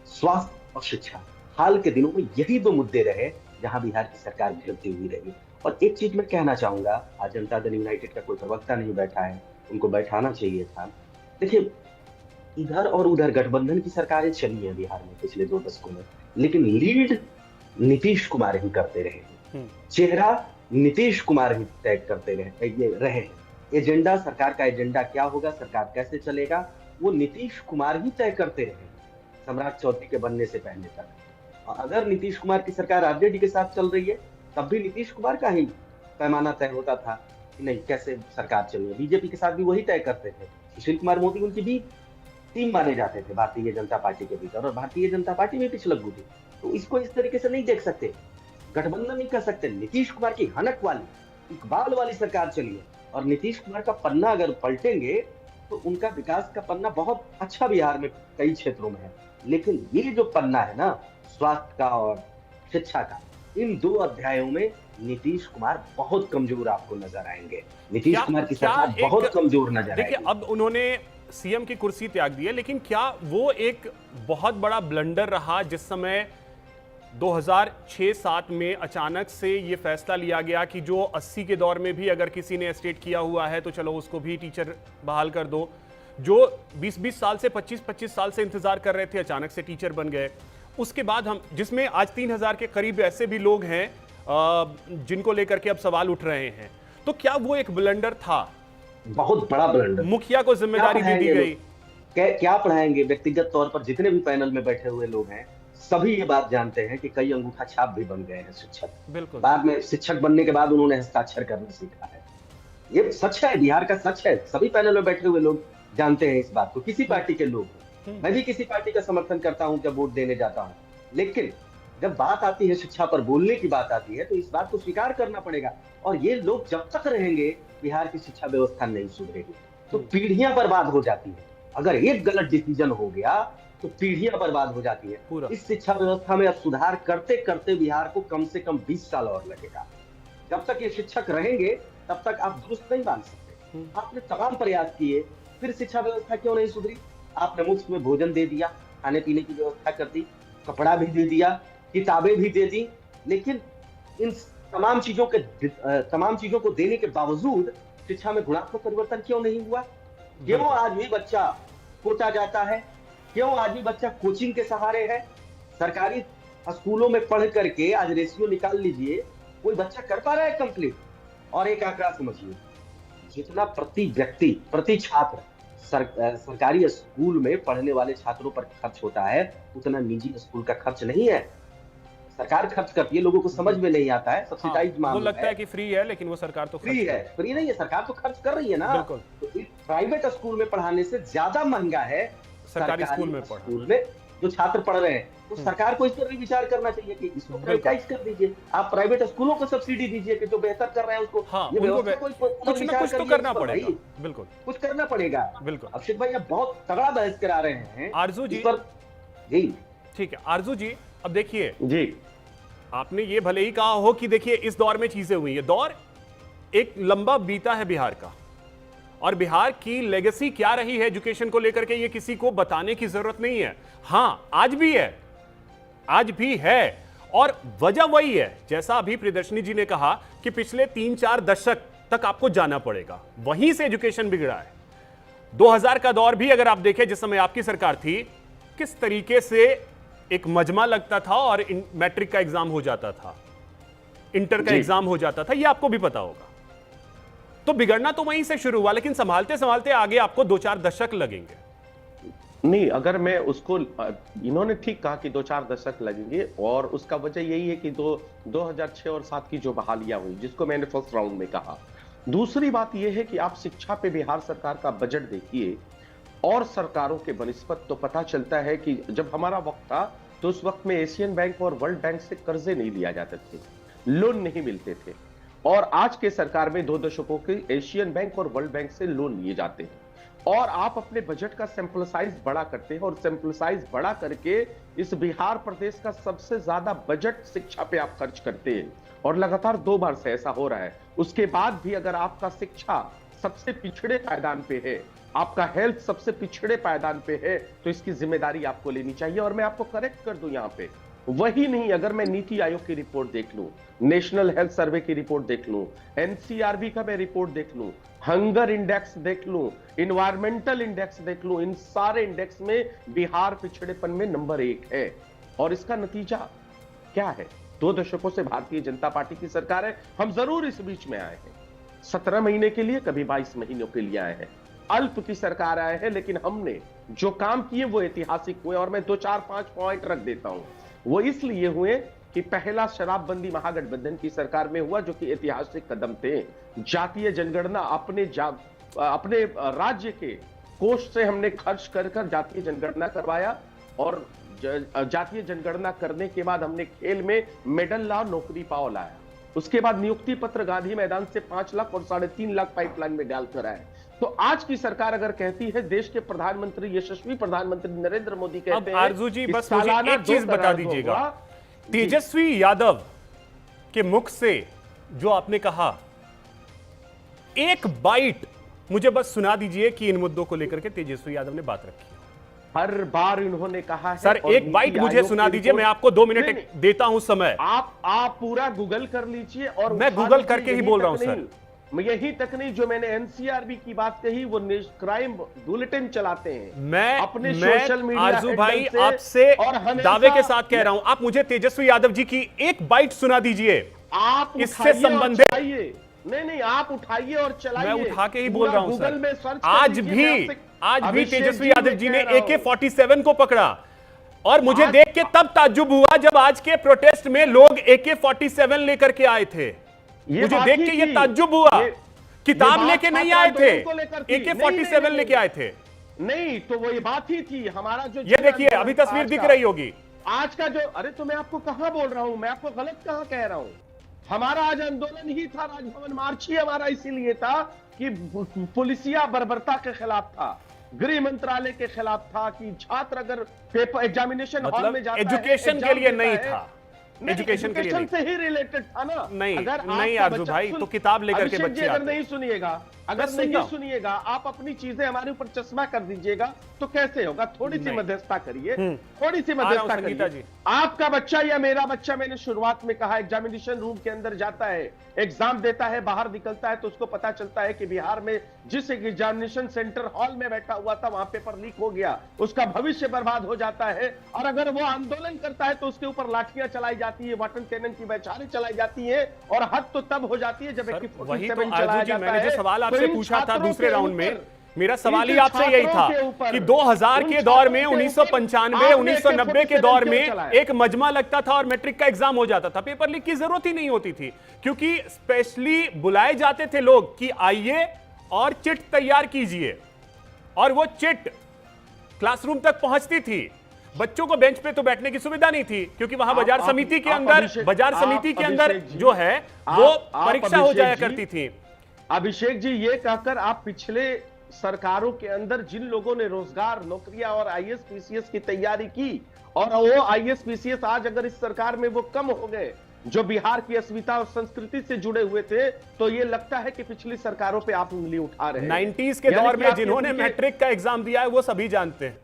स्वास्थ्य और शिक्षा। हाल के दिनों में यही दो मुद्दे रहे जहां बिहार की सरकार गिरती हुई रही। और एक चीज मैं कहना चाहूंगा, आज जनता दल यूनाइटेड का कोई प्रवक्ता नहीं बैठा है, उनको बैठाना चाहिए था। देखिए, इधर और उधर गठबंधन की सरकारें चली हैं बिहार में पिछले 2 दशकों में, लेकिन लीड नीतीश कुमार ही करते रहे, चेहरा नीतीश कुमार ही तय करते रहे हैं। एजेंडा, सरकार का एजेंडा क्या होगा, सरकार कैसे चलेगा, वो नीतीश कुमार ही तय करते रहे सम्राट चौधरी के बनने से पहले तक। और अगर नीतीश कुमार की सरकार आरजेडी के साथ चल रही है तब भी नीतीश कुमार का ही पैमाना तय होता था कि नहीं कैसे सरकार चले। बीजेपी के साथ भी वही तय करते थे। सुशील कुमार मोदी उनकी भी टीम माने जाते थे भारतीय जनता पार्टी के भीतर, और भारतीय जनता पार्टी में पिछलग्गू थी। तो इसको इस तरीके से नहीं देख सकते, गठबंधन नहीं कर सकते। नीतीश कुमार की हनक वाली, इकबाल वाली सरकार चली है, और नीतीश कुमार का पन्ना अगर पलटेंगे तो उनका विकास का पन्ना बहुत अच्छा बिहार में कई क्षेत्रों में है। लेकिन ये जो पन्ना है ना, स्वास्थ्य का और शिक्षा का, इन 2 अध्यायों में नीतीश कुमार बहुत कमजोर आपको नजर आएंगे। नीतीश कुमार की सरकार बहुत कमजोर नजर आएगी। देखिए, अब उन्होंने सीएम की कुर्सी त्याग दी है, लेकिन क्या वो एक बहुत बड़ा ब्लंडर रहा जिस समय 2006-07 में अचानक से ये फैसला लिया गया कि जो 80 के दौर में भी अगर किसी ने एस्टेट किया हुआ है तो चलो उसको भी टीचर बहाल कर दो, जो 20-20 साल से 25-25 साल से इंतजार कर रहे थे अचानक से टीचर बन गए। उसके बाद हम, जिसमें आज 3000 के करीब ऐसे भी लोग हैं जिनको लेकर के अब सवाल उठ रहे हैं, तो क्या वो एक ब्लंडर था? बहुत बड़ा ब्लंडर। मुखिया को जिम्मेदारी दे दी गई। क्या पढ़ाएंगे? व्यक्तिगत तौर पर जितने भी पैनल में बैठे हुए लोग हैं सभी ये बात जानते हैं कि कई अंगूठा छाप भी बन गए हैं शिक्षक। बिल्कुल। बाद में शिक्षक बनने के बाद उन्होंने हस्ताक्षर करना सीखा है। ये सच है, बिहार का सच है। सभी पैनल में बैठे हुए लोग जानते हैं इस बात को, किसी पार्टी के लोग। मैं भी किसी पार्टी का समर्थन करता हूं जब वोट देने जाता हूं, लेकिन जब बात आती है शिक्षा पर बोलने की बात आती है तो इस बात को स्वीकार करना पड़ेगा। और ये लोग जब तक रहेंगे बिहार की शिक्षा व्यवस्था नहीं सुधरेगी तो पीढ़ियां बर्बाद हो जाती है। अगर एक गलत डिसीजन हो गया तो पीढ़ियां बर्बाद हो जाती है। इस शिक्षा व्यवस्था में अब सुधार करते करते बिहार को कम से कम 20 साल और लगेगा। जब तक ये शिक्षक रहेंगे तब तक आप दुरुस्त नहीं मान सकते। आपने तमाम प्रयास किए, फिर शिक्षा व्यवस्था क्यों नहीं सुधरी? आपने मुफ्त में भोजन दे दिया, खाने पीने की व्यवस्था कर दी, कपड़ा भी दे दिया, किताबें भी दे दी, लेकिन इन तमाम चीजों को देने के बावजूद शिक्षा में गुणात्मक परिवर्तन क्यों नहीं हुआ? क्यों आज भी बच्चा कोटा जाता है? क्यों आदमी बच्चा कोचिंग के सहारे है? सरकारी स्कूलों में पढ़ करके आज रेशियो निकाल लीजिए, कोई बच्चा कर पा रहा है कंप्लीट? और एक आंकड़ा समझिए, जितना प्रति व्यक्ति प्रति छात्र सरकारी स्कूल में पढ़ने वाले छात्रों पर खर्च होता है, उतना निजी स्कूल का खर्च नहीं है। सरकार खर्च करती है, लोगों को समझ में नहीं आता है, सब्सिडाइज मामला है। लगता है कि फ्री है, लेकिन वो सरकार तो फ्री है, फ्री नहीं है, सरकार तो खर्च कर रही है ना। बिल्कुल। तो प्राइवेट स्कूल में पढ़ाने से ज्यादा महंगा है सरकारी स्कूल में जो छात्र पढ़ रहे हैं। तो सरकार को इस पर भी विचार करना चाहिए कि इसको प्राइवेटाइज कर दीजिए, आप प्राइवेट स्कूलों को सब्सिडी दीजिए कि जो बेहतर कर रहे हैं उसको। ये कुछ ना कुछ तो करना पड़ेगा, बिल्कुल कुछ करना पड़ेगा। बिल्कुल अभिषेक भाई आप बहुत तगड़ा बहस करा रहे हैं आरजू जी। जी ठीक है आरजू जी, अब देखिए जी, आपने ये भले ही कहा हो कि देखिए इस दौर में चीजें हुई है, दौर एक लंबा बीता है बिहार का, और बिहार की लेगेसी क्या रही है एजुकेशन को लेकर के ये किसी को बताने की जरूरत नहीं है। हां आज भी है, आज भी है, और वजह वही है जैसा अभी प्रियदर्शनी जी ने कहा कि पिछले 3-4 दशक तक आपको जाना पड़ेगा, वहीं से एजुकेशन बिगड़ा है। 2000 का दौर भी अगर आप देखें, जिस समय आपकी सरकार थी, किस तरीके से एक मजमा लगता था और मैट्रिक का एग्जाम हो जाता था, इंटर का एग्जाम हो जाता था, यह आपको भी पता होगा। तो बिगड़ना तो वहीं से शुरू हुआ, लेकिन संभालते संभालते आगे आपको 2-4 दशक लगेंगे। नहीं, अगर मैं उसको, इन्होंने ठीक कहा कि 2-4 दशक लगेंगे, और उसका वजह यही है कि 2006 और 7 की जो बहालियां हुई, जिसको मैंने फर्स्ट राउंड में कहा। दूसरी बात यह है कि आप शिक्षा पे बिहार सरकार का बजट देखिए और सरकारों के बनिस्बत, तो पता चलता है कि जब हमारा वक्त था तो उस वक्त में एशियन बैंक और वर्ल्ड बैंक से कर्जे नहीं लिया जाते थे, लोन नहीं मिलते थे, और आज के सरकार में 2 दशकों के एशियन बैंक और वर्ल्ड बैंक से लोन लिए जाते हैं, और आप अपने बजट का सैंपल साइज बड़ा करते हैं, और सैंपल साइज बड़ा करके इस बिहार प्रदेश का सबसे ज्यादा बजट शिक्षा पे आप खर्च करते हैं, और लगातार 2 बार से ऐसा हो रहा है। उसके बाद भी अगर आपका शिक्षा सबसे पिछड़े पायदान पे है, आपका हेल्थ सबसे पिछड़े पायदान पे है, तो इसकी जिम्मेदारी आपको लेनी चाहिए। और मैं आपको करेक्ट कर दूं, यहां पे वही नहीं, अगर मैं नीति आयोग की रिपोर्ट देख लूं, नेशनल हेल्थ सर्वे की रिपोर्ट देख लूं, एनसीआरबी का मैं रिपोर्ट देख लूं, हंगर इंडेक्स देख लूं, इन्वायरमेंटल इंडेक्स देख लूं, इन सारे इंडेक्स में बिहार पिछड़ेपन में नंबर 1 है। और इसका नतीजा क्या है? 2 दशकों से भारतीय जनता पार्टी की सरकार है। हम जरूर इस बीच में आए हैं, 17 महीने के लिए, कभी 22 महीनों के लिए आए हैं, अल्प की सरकार आए हैं, लेकिन हमने जो काम किए वो ऐतिहासिक हुए। और मैं 2-4-5 पॉइंट रख देता हूं। वो इसलिए हुए कि पहला शराबबंदी महागठबंधन की सरकार में हुआ, जो कि ऐतिहासिक कदम थे। जातीय जनगणना अपने राज्य के कोष से हमने खर्च कर जातीय जनगणना करवाया, और जातीय जनगणना करने के बाद हमने खेल में मेडल ला, नौकरी पाओ लाया। उसके बाद नियुक्ति पत्र गांधी मैदान से 5 लाख और 3.5 लाख पाइपलाइन में डालकर आए। तो आज की सरकार अगर कहती है, देश के प्रधानमंत्री, यशस्वी प्रधानमंत्री नरेंद्र मोदी कहते हैं, आरजू जी बस मुझे एक चीज बता दीजिएगा, तेजस्वी यादव के मुख से जो आपने कहा, एक बाइट मुझे बस सुना दीजिए कि इन मुद्दों को लेकर के तेजस्वी यादव ने बात रखी है। हर बार इन्होंने कहा है। सर एक बाइट मुझे सुना दीजिए, मैं आपको 2 मिनट देता हूं समय। आप पूरा गूगल कर लीजिए, और मैं गूगल करके ही बोल रहा हूं सर। यही तक नहीं, जो मैंने एनसीआरबी की बात कही, वो क्राइम बुलेटिन चलाते हैं। मैं अपने सोशल मीडिया आरजू भाई आपसे दावे के साथ कह रहा हूं, आप मुझे तेजस्वी यादव जी की एक बाइट सुना दीजिए, आप इससे संबंधित। नहीं, आप उठाइए और चलाइए। मैं उठा के ही बोल रहा हूं गूगल में सर्च। आज भी तेजस्वी यादव जी ने AK-47 को पकड़ा, और मुझे देख के तब ताज्जुब हुआ जब आज के प्रोटेस्ट में लोग AK-47 लेकर के आए थे। मुझे देख के ये ताज्जुब हुआ, किताब लेके नहीं आए थे, AK-47 लेके आए थे। नहीं तो वो ये बात ही थी। हमारा जो ये देखिए अभी तस्वीर दिख रही होगी आज का जो, अरे तो मैं आपको कहां बोल रहा हूं, मैं आपको गलत कहां कह रहा हूं। हमारा आज आंदोलन ही था, राजभवन मार्च ही हमारा इसीलिए था कि पुलिसिया बर्बरता के खिलाफ था, गृह मंत्रालय के खिलाफ था, कि छात्र अगर पेपर एग्जामिनेशन हॉल में जाता है, एजुकेशन के लिए नहीं था। एजुकेशन के लिए नहीं। से ही रिलेटेड था ना। नहीं अगर नहीं आरजू भाई, तो किताब लेकर के बच्चे अगर आते नहीं सुनिएगा, अगर नहीं सुनिएगा, आप अपनी चीजें हमारे ऊपर चश्मा कर दीजिएगा तो कैसे होगा? थोड़ी सी मध्यस्थता करिए, थोड़ी सी मध्यस्थता करिए। आपका बच्चा या मेरा बच्चा, मैंने शुरुआत में कहा, एग्जामिनेशन रूम के अंदर जाता है, एग्जाम देता है, बाहर निकलता है तो उसको पता चलता है कि बिहार में जिस एग्जामिनेशन सेंटर हॉल में बैठा हुआ था वहां पेपर लीक हो गया, उसका भविष्य बर्बाद हो जाता है। और अगर वो आंदोलन करता है तो उसके ऊपर लाठियां चलाई जाती है, वाटन कैनन की बौछारें चलाई जाती है, और हद तो तब हो जाती है जब AK-47 चलाया जाता है। मैंने जो सवाल आपसे पूछा था दूसरे राउंड में, मेरा सवाल ही आपसे यही था कि 2000 के दौर में, 1995, 1990 के दौर में एक मजमा लगता था और मैट्रिक का एग्जाम हो जाता था, पेपर लीक की जरूरत ही नहीं होती थी, क्योंकि स्पेशली बुलाए जाते थे लोग कि आइए और चिट तैयार कीजिए, और वो चिट क्लासरूम तक पहुंचती थी। बच्चों को बेंच पे तो बैठने की सुविधा नहीं थी, क्योंकि वहां बाजार समिति के अंदर जो है वो परीक्षा हो जाया करती थी। अभिषेक जी, ये कहकर आप पिछले सरकारों के अंदर जिन लोगों ने रोजगार, नौकरियां और IAS PCS की तैयारी की, और वो IAS PCS आज अगर इस सरकार में वो कम हो गए जो बिहार की अस्मिता और संस्कृति से जुड़े हुए थे, तो ये लगता है कि पिछली सरकारों पे आप उंगली उठा रहे हैं। 90s के दौर में जिन्होंने मैट्रिक का एग्जाम दिया है वो सभी जानते हैं,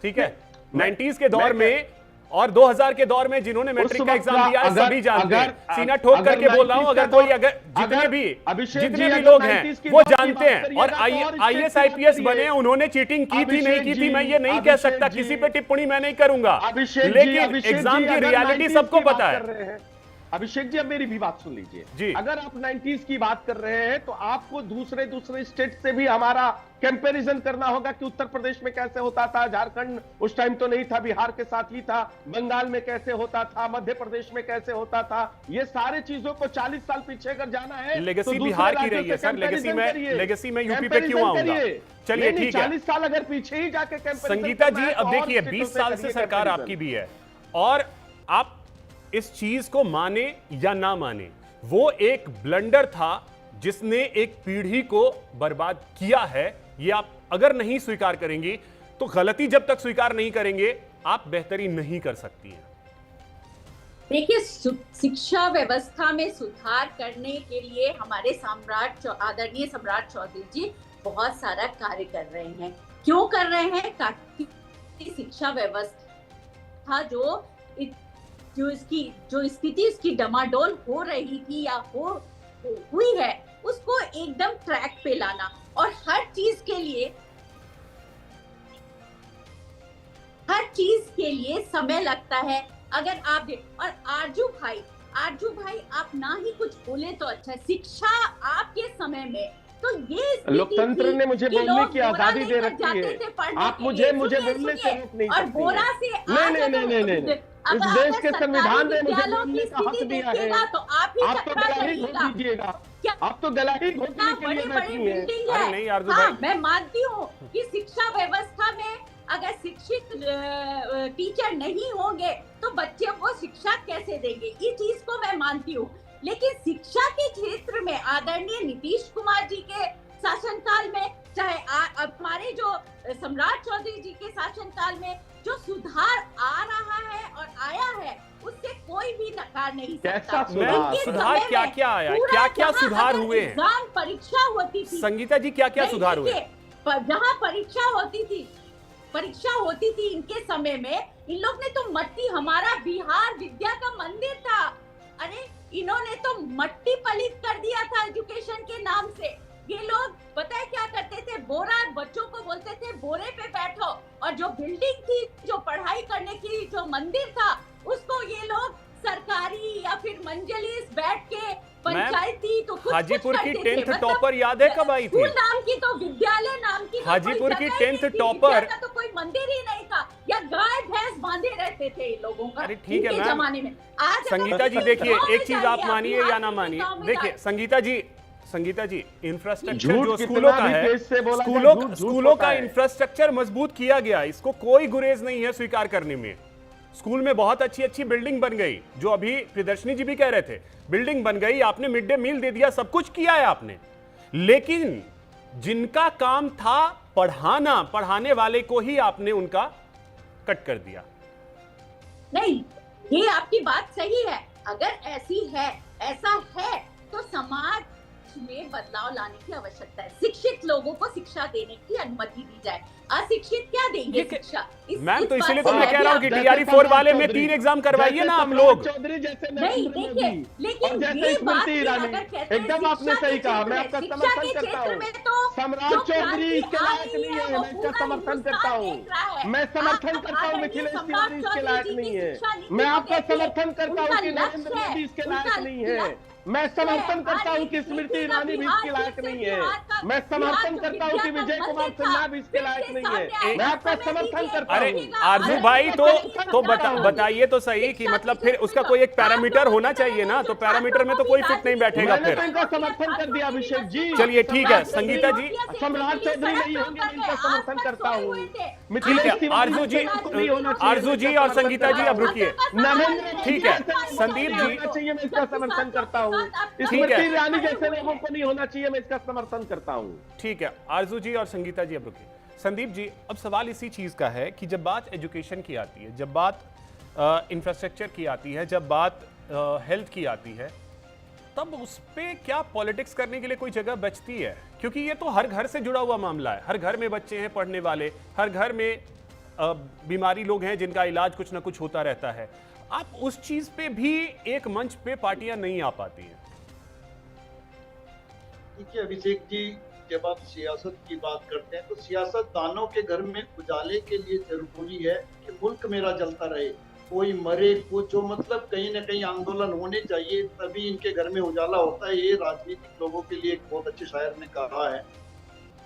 ठीक है? 90s के दौर में और 2000 के दौर में जिन्होंने मैट्रिक का एग्जाम दिया है सभी जानते हैं। सीना ठोक करके बोल रहा हूं, अगर जितने भी लोग हैं वो जानते हैं, और IAS IPS बने, उन्होंने चीटिंग की थी नहीं की थी मैं ये नहीं कह सकता, किसी पे टिप्पणी मैं नहीं करूंगा, लेकिन एग्जाम की रियलिटी सबको पता है। अभिषेक जी, अब मेरी भी बात सुन लीजिए। अगर आप 90s की बात कर रहे हैं तो आपको दूसरे स्टेट से भी हमारा कंपैरिजन करना होगा कि उत्तर प्रदेश में कैसे होता था, झारखंड उस टाइम तो नहीं था, बिहार के साथ ही था, बंगाल में कैसे होता था, मध्य प्रदेश में कैसे होता था। ये सारे चीजों को 40 साल पीछे अगर जाना है, लेगेसी बिहार की रही है सर, लेगेसी में यूपी पे क्यों आऊंगा? चलिए ठीक है, 40 साल अगर पीछे ही जाके संगीता जी, अब देखिए 20 साल से सरकार आपकी भी है, और आप इस चीज को माने या ना माने, वो एक ब्लंडर था जिसने एक पीढ़ी को बर्बाद किया है। ये आप अगर नहीं स्वीकार करेंगी तो गलती जब तक स्वीकार नहीं करेंगे आप बेहतरी नहीं कर सकती हैं। देखिए, शिक्षा व्यवस्था में सुधार करने के लिए हमारे आदरणीय सम्राट चौधरी जी बहुत सारा कार्य कर रहे हैं। क्यों कर रहे हैं? ताकि शिक्षा व्यवस्था जो स्थिति उसकी डमाडोल हो रही थी या हुई है, उसको एकदम ट्रैक पे लाना, और हर चीज के लिए समय लगता है। अगर आप और आरजू भाई आप ना ही कुछ बोले तो अच्छा। शिक्षा आपके समय में तो ये लोकतंत्र ने मुझे बोलने की आजादी दे रखी है, आप मुझे बोलने से रोक नहीं और बोरा से नहीं, इस देश के संविधान ने मुझे बोलने का हक दिया है। तो आप तो गला ही घोट दीजिएगा, आप तो गला ही घोटने के लिए बैठी हैं। अरे नहीं आरजू भाई, मैं मानती हूँ कि शिक्षा व्यवस्था में अगर शिक्षित टीचर नहीं होंगे तो बच्चे को शिक्षा कैसे देंगे, इस चीज को मैं मानती हूँ। लेकिन शिक्षा के क्षेत्र में आदरणीय नीतीश कुमार जी के शासनकाल में, चाहे हमारे जो सम्राट चौधरी जी के शासनकाल में जो सुधार आ रहा है और आया है, उससे कोई भी नकार नहीं सकता। सुधार क्या क्या आया, क्या क्या सुधार हुए? एग्जाम परीक्षा होती थी संगीता जी, क्या क्या सुधार हुए? जहाँ परीक्षा होती थी इनके समय में, इन लोग ने तो मट्टी, हमारा बिहार विद्या का मंदिर था, अरे इन्होंने तो मट्टी पलीत कर दिया था एजुकेशन के नाम से। ये लोग पता है क्या करते थे? बच्चों को बोलते थे बोरे पे बैठो, और जो बिल्डिंग थी, जो पढ़ाई करने की जो मंदिर था, उसको ये लोग सरकारी या फिर मंजलिस बैठ के पंचायती तो हाजीपुर की 10th टॉपर याद है कब आई थी? नाम की तो विद्यालय नाम की हाजीपुर की 10th टॉपर तो कोई मंदिर ही नहीं था, या गाय भैंस बांधे रहते थे लोगों का। अरे ठीक है जमाने में। आज संगीता जी देखिए, एक चीज आप मानिए या ना मानिए, देखिए संगीता जी इंफ्रास्ट्रक्चर जो स्कूलों का है, स्कूलों का इंफ्रास्ट्रक्चर मजबूत किया गया, इसको कोई गुरेज नहीं है स्वीकार करने में। स्कूल में बहुत अच्छी अच्छी बिल्डिंग बन गई, जो अभी प्रियदर्शनी जी भी कह रहे थे, बिल्डिंग बन गई, आपने मिड डे मील दे दिया, सब कुछ किया है आपने। लेकिन जिनका काम था पढ़ाना, पढ़ाने वाले को ही आपने उनका कट कर दिया। नहीं, ये आपकी बात सही है। अगर ऐसी है, ऐसा है तो समाज में बदलाव लाने की आवश्यकता है। शिक्षित लोगों को शिक्षा देने की अनुमति दी जाए, अशिक्षित क्या देंगे शिक्षा? मैम तो इसीलिए तो मैं कह रहा हूँ कि TRE 4 वाले में 3 एग्जाम करवाइए ना आप लोग। चौधरी जैसे नहीं देखिए, लेकिन ये बात एकदम आपने सही कहा, मैं आपका समर्थन करता हूँ। सम्राट चौधरी इसके लायक नहीं है, मैं इसका समर्थन करता हूँ। मैं समर्थन करता हूँ मिथिलेश तिवारी इसके लायक नहीं है। मैं आपका समर्थन करता हूँ कि नरेंद्र मोदी इसके लायक नहीं है। मैं समर्थन करता हूँ कि स्मृति ईरानी भी इसके लायक नहीं है। मैं समर्थन करता हूँ कि विजय कुमार सिन्हा भी इसके लायक नहीं है। मैं आपका समर्थन करता हूँ। अरे आरजू भाई तो बताइए तो सही कि मतलब फिर उसका कोई एक पैरामीटर होना चाहिए ना, तो पैरामीटर में तो कोई फिट नहीं बैठेगा फिर। मैंने इनका समर्थन कर दिया अभिषेक जी। चलिए ठीक है संगीता जी, सम्राट चौधरी नहीं होंगे, मैं इनका समर्थन करता हूँ। ठीक है आरजू जी और संगीता जी अब रुकिए। ठीक है संदीप जी, चाहिए मैं इसका समर्थन करता हूँ। स्मृति ईरानी जैसे लोगों को नहीं होना चाहिए, मैं इसका समर्थन करता हूँ। ठीक है आरजू जी और संगीता जी अब रुकिए। संदीप जी, अब सवाल इसी चीज का है कि जब बात एजुकेशन की आती है, जब बात इंफ्रास्ट्रक्चर की आती है, जब बात हेल्थ की आती है, तब उस पे क्या पॉलिटिक्स करने के लिए कोई जगह बचती है? क्योंकि ये तो हर घर से जुड़ा हुआ मामला है। हर घर में बच्चे हैं पढ़ने वाले, हर घर में बीमारी लोग हैं जिनका इलाज कुछ ना कुछ होता रहता है। आप उस चीज पे भी एक मंच पे पार्टियां नहीं आ पाती हैं। देखिए अभिषेक जी, जब आप सियासत की बात करते हैं तो सियासतदानों के घर में उजाले के लिए जरूरी है कि मुल्क मेरा जलता रहे, कोई मरे कुछ हो, मतलब कहीं ना कहीं आंदोलन होने चाहिए, तभी इनके घर में उजाला होता है। ये राजनीतिक लोगों के लिए एक बहुत अच्छे शायर ने कहा है।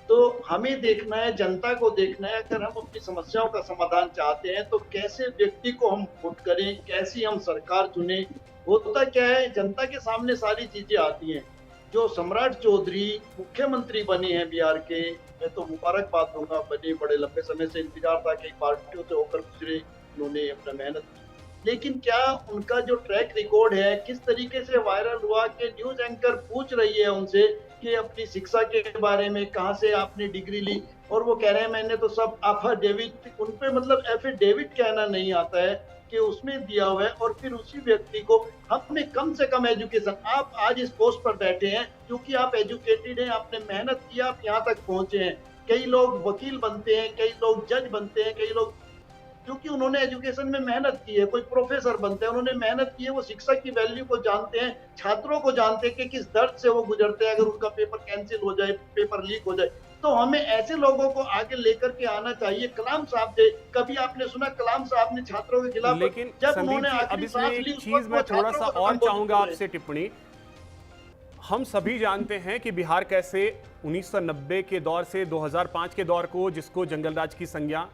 तो हमें देखना है, जनता को देखना है, अगर हम अपनी समस्याओं का समाधान चाहते हैं तो कैसे व्यक्ति को हम वोट करें, कैसी हम सरकार चुने। होता क्या है, जनता के सामने सारी चीजें आती हैं। जो सम्राट चौधरी मुख्यमंत्री बने हैं बिहार के, मैं तो मुबारकबाद दूंगा, बने बड़े लंबे समय से इंतजार था कि पार्टियों से होकर गुजरे, उन्होंने अपना मेहनत की। लेकिन क्या उनका जो ट्रैक रिकॉर्ड है, किस तरीके से वायरल हुआ कि न्यूज एंकर पूछ रही है उनसे कि अपनी शिक्षा के बारे में कहाँ से आपने डिग्री ली, और वो कह रहे हैं मैंने तो सब एफिडेविट, उन पे मतलब एफिडेविट कहना नहीं आता है कि उसमें दिया हुआ है। और फिर उसी व्यक्ति को हमने कम से कम एजुकेशन, आप आज इस पोस्ट पर बैठे हैं क्योंकि आप एजुकेटेड हैं, आपने मेहनत किया, आप यहाँ तक पहुंचे हैं। कई लोग वकील बनते हैं, कई लोग जज बनते हैं, कई लोग क्योंकि उन्होंने एजुकेशन में मेहनत की है। कोई प्रोफेसर बनते हैं, उन्होंने मेहनत की है, वो शिक्षा की वैल्यू को जानते हैं, छात्रों को जानते हैं कि किस दर्द से वो गुजरते हैं अगर उनका पेपर कैंसिल हो जाए, पेपर लीक हो जाए। तो हमें ऐसे लोगों को आगे लेकर के आना चाहिए। कलाम साहब थे, कभी आपने सुना कलाम साहब ने छात्रों के खिलाफ, लेकिन जब उन्होंने आखिरी सांस ली, एक चीज मैं थोड़ा सा और चाहूंगा आपसे टिप्पणी। हम सभी जानते हैं कि बिहार कैसे 1990 के दौर से 2005 के दौर को, जिसको जंगलराज की संज्ञा